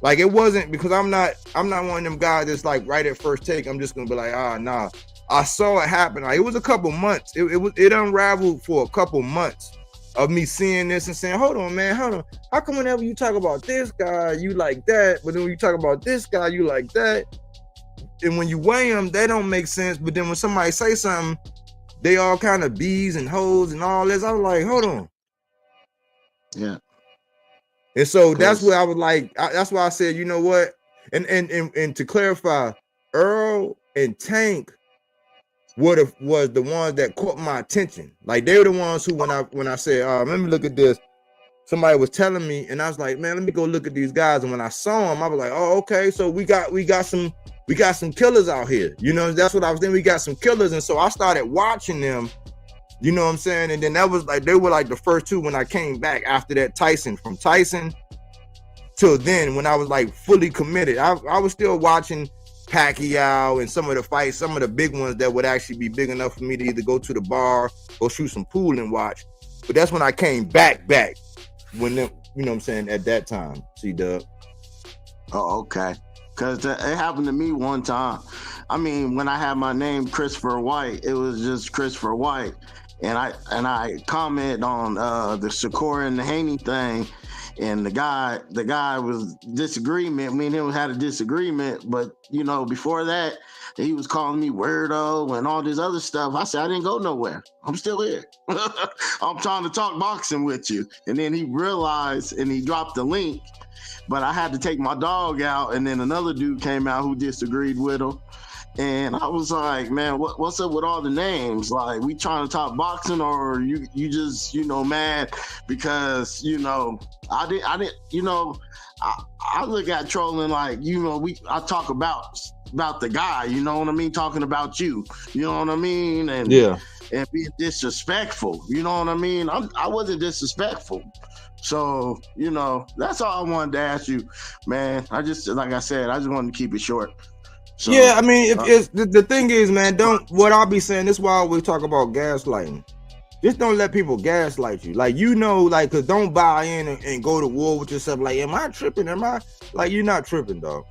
Like, it wasn't because I'm not one of them guys that's like right at first take, I'm just gonna be like, nah. I saw it happen. Like, it was a couple months. It unraveled for a couple months of me seeing this and saying, hold on, man, hold on. How come whenever you talk about this guy, you like that, but then when you talk about this guy, you like that? And when you weigh them, they don't make sense. But then when somebody say something, they all kind of bees and hoes and all this. I was like, hold on. Yeah. And so that's where I was like, that's why I said, you know what? And to clarify, Earl and Tank was the ones that caught my attention. Like, they were the ones who, when I said, let me look at this, somebody was telling me, and I was like, man, let me go look at these guys. And when I saw them, I was like, oh, okay, so we got some killers out here. You know, that's what I was thinking. We got some killers. And so I started watching them, you know what I'm saying? And then that was like, they were like the first two when I came back after that from Tyson till then, when I was like fully committed. I was still watching Pacquiao and some of the fights, some of the big ones that would actually be big enough for me to either go to the bar or shoot some pool and watch. But that's when I came back when them, you know what I'm saying, at that time, C-Dub. Oh, okay. Because it happened to me one time. I mean, when I had my name Christopher White, it was just Christopher White. And I commented on the Shakur and the Haney thing. And the guy was disagreement. Me and him had a disagreement, but you know, before that, he was calling me weirdo and all this other stuff. I said, I didn't go nowhere. I'm still here. I'm trying to talk boxing with you. And then he realized and he dropped the link, but I had to take my dog out. And then another dude came out who disagreed with him. And I was like, man, what's up with all the names? Like, we trying to talk boxing, or you just, you know, mad because, you know, I didn't, you know, I look at trolling like, you know, I talk about the guy, you know what I mean? Talking about you know what I mean? And yeah, and being disrespectful, you know what I mean? I wasn't disrespectful. So, you know, that's all I wanted to ask you, man. Like I said, I just wanted to keep it short. So, yeah, I mean, if it's the thing is, man, what I'll be saying, this is why we talk about gaslighting. Just don't let people gaslight you. Like, you know, like, cause don't buy in and go to war with yourself. Like, am I tripping? Am I? Like, you're not tripping, dog.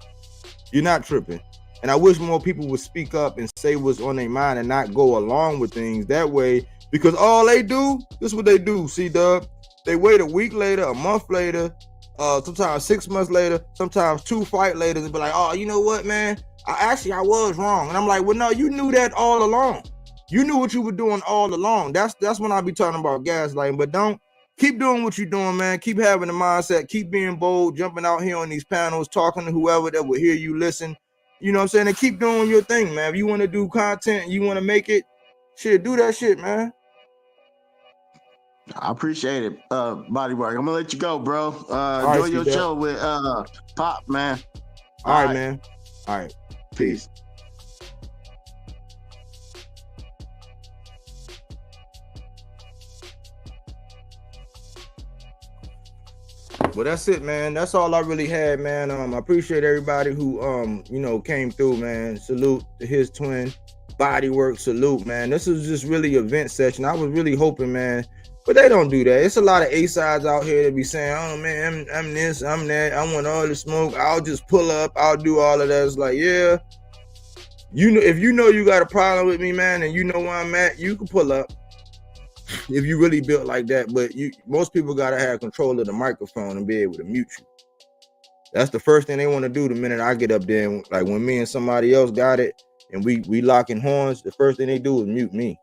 You're not tripping. And I wish more people would speak up and say what's on their mind and not go along with things that way. Because all they do, this is what they do, C-Dub. They wait a week later, a month later, sometimes 6 months later, sometimes 2 fights later, and be like, oh, you know what, man? I was wrong. And I'm like, well, no, you knew that all along. You knew what you were doing all along. That's when I be talking about gaslighting. But don't keep doing what you're doing, man. Keep having the mindset. Keep being bold, jumping out here on these panels, talking to whoever that will hear you listen. You know what I'm saying? And keep doing your thing, man. If you want to do content and you want to make it, shit, do that shit, man. I appreciate it, Bodywork. I'm gonna let you go, bro. Right, enjoy your show with Pop, man. All right, man. All right. Peace. Well, that's it, man. That's all I really had, man. I appreciate everybody who you know, came through, man. Salute to his twin, Bodywork. Salute, man. This is just really event session. I was really hoping, man, but they don't do that. It's a lot of A-sides out here that be saying, oh man, I'm this, I'm that, I want all the smoke, I'll just pull up, I'll do all of that. It's like, yeah, you know, if you know you got a problem with me, man, and you know where I'm at, you can pull up. If you really built like that, but most people gotta have control of the microphone and be able to mute you. That's the first thing they want to do the minute I get up there. And, like, when me and somebody else got it and we locking horns, the first thing they do is mute me.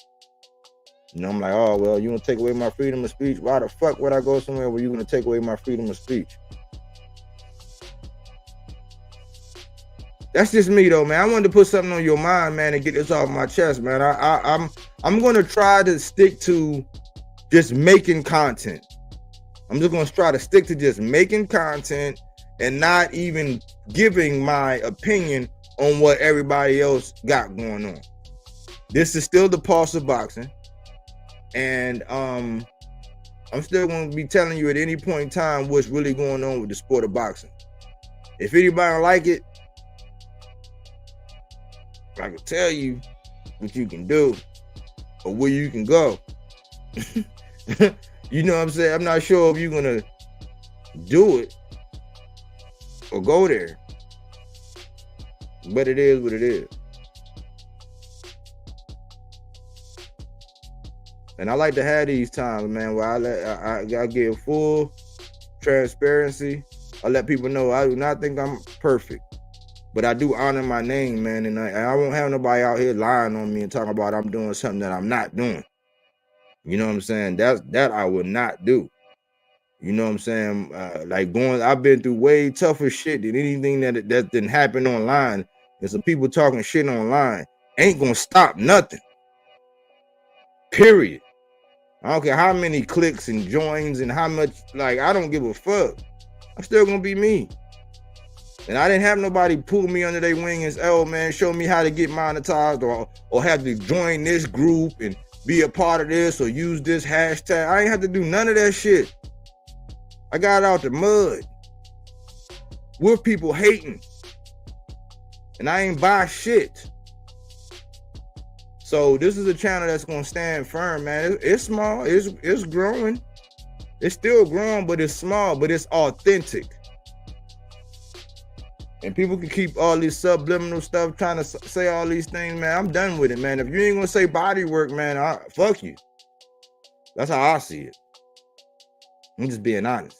You know, I'm like, oh well, you gonna take away my freedom of speech? Why the fuck would I go somewhere where you gonna take away my freedom of speech? That's just me though, man. I wanted to put something on your mind, man, and get this off my chest, man. I'm gonna try to stick to just making content. I'm just gonna try to stick to just making content and not even giving my opinion on what everybody else got going on. This is still the pulse of boxing, and I'm still gonna be telling you at any point in time what's really going on with the sport of boxing. If anybody don't like it, I can tell you what you can do or where you can go. You know what I'm saying? I'm not sure if you're gonna do it or go there, but it is what it is. And I like to have these times, man, where I give full transparency. I let people know I do not think I'm perfect, but I do honor my name, man, and I won't have nobody out here lying on me and talking about I'm doing something that I'm not doing. You know what I'm saying? That I would not do. You know what I'm saying? I've been through way tougher shit than anything that didn't happen online. And some people talking shit online ain't gonna stop nothing. Period. I don't care how many clicks and joins and how much, like, I don't give a fuck. I'm still gonna be me. And I didn't have nobody pull me under their wing and say, oh man, show me how to get monetized or have to join this group and be a part of this or use this hashtag. I ain't have to do none of that shit. I got out the mud with people hating. And I ain't buy shit. So this is a channel that's gonna stand firm, man. It's small, it's growing. It's still growing, but it's small, but it's authentic. And people can keep all this subliminal stuff trying to say all these things, man. I'm done with it, man. If you ain't gonna say body work, man, fuck you. That's how I see it. I'm just being honest.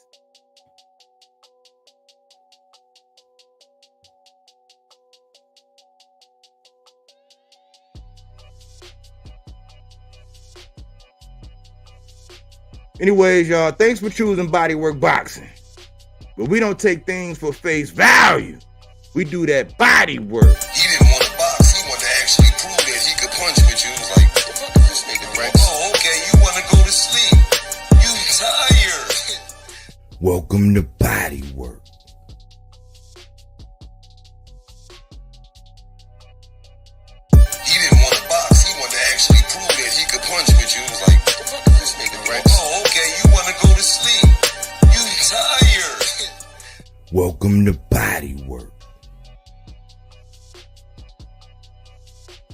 Anyways, y'all, thanks for choosing Bodywork Boxing. But we don't take things for face value. We do that body work. He didn't want to box. He wanted to actually prove that he could punch with you. He was like, what the fuck is this nigga, right? Oh, okay, you want to go to sleep. You tired. Welcome to body work. He didn't want to box. He wanted to actually prove that he could punch with you. He was like, what the fuck is this nigga, right? Oh, okay, you want to go to sleep. You tired. Welcome to body work.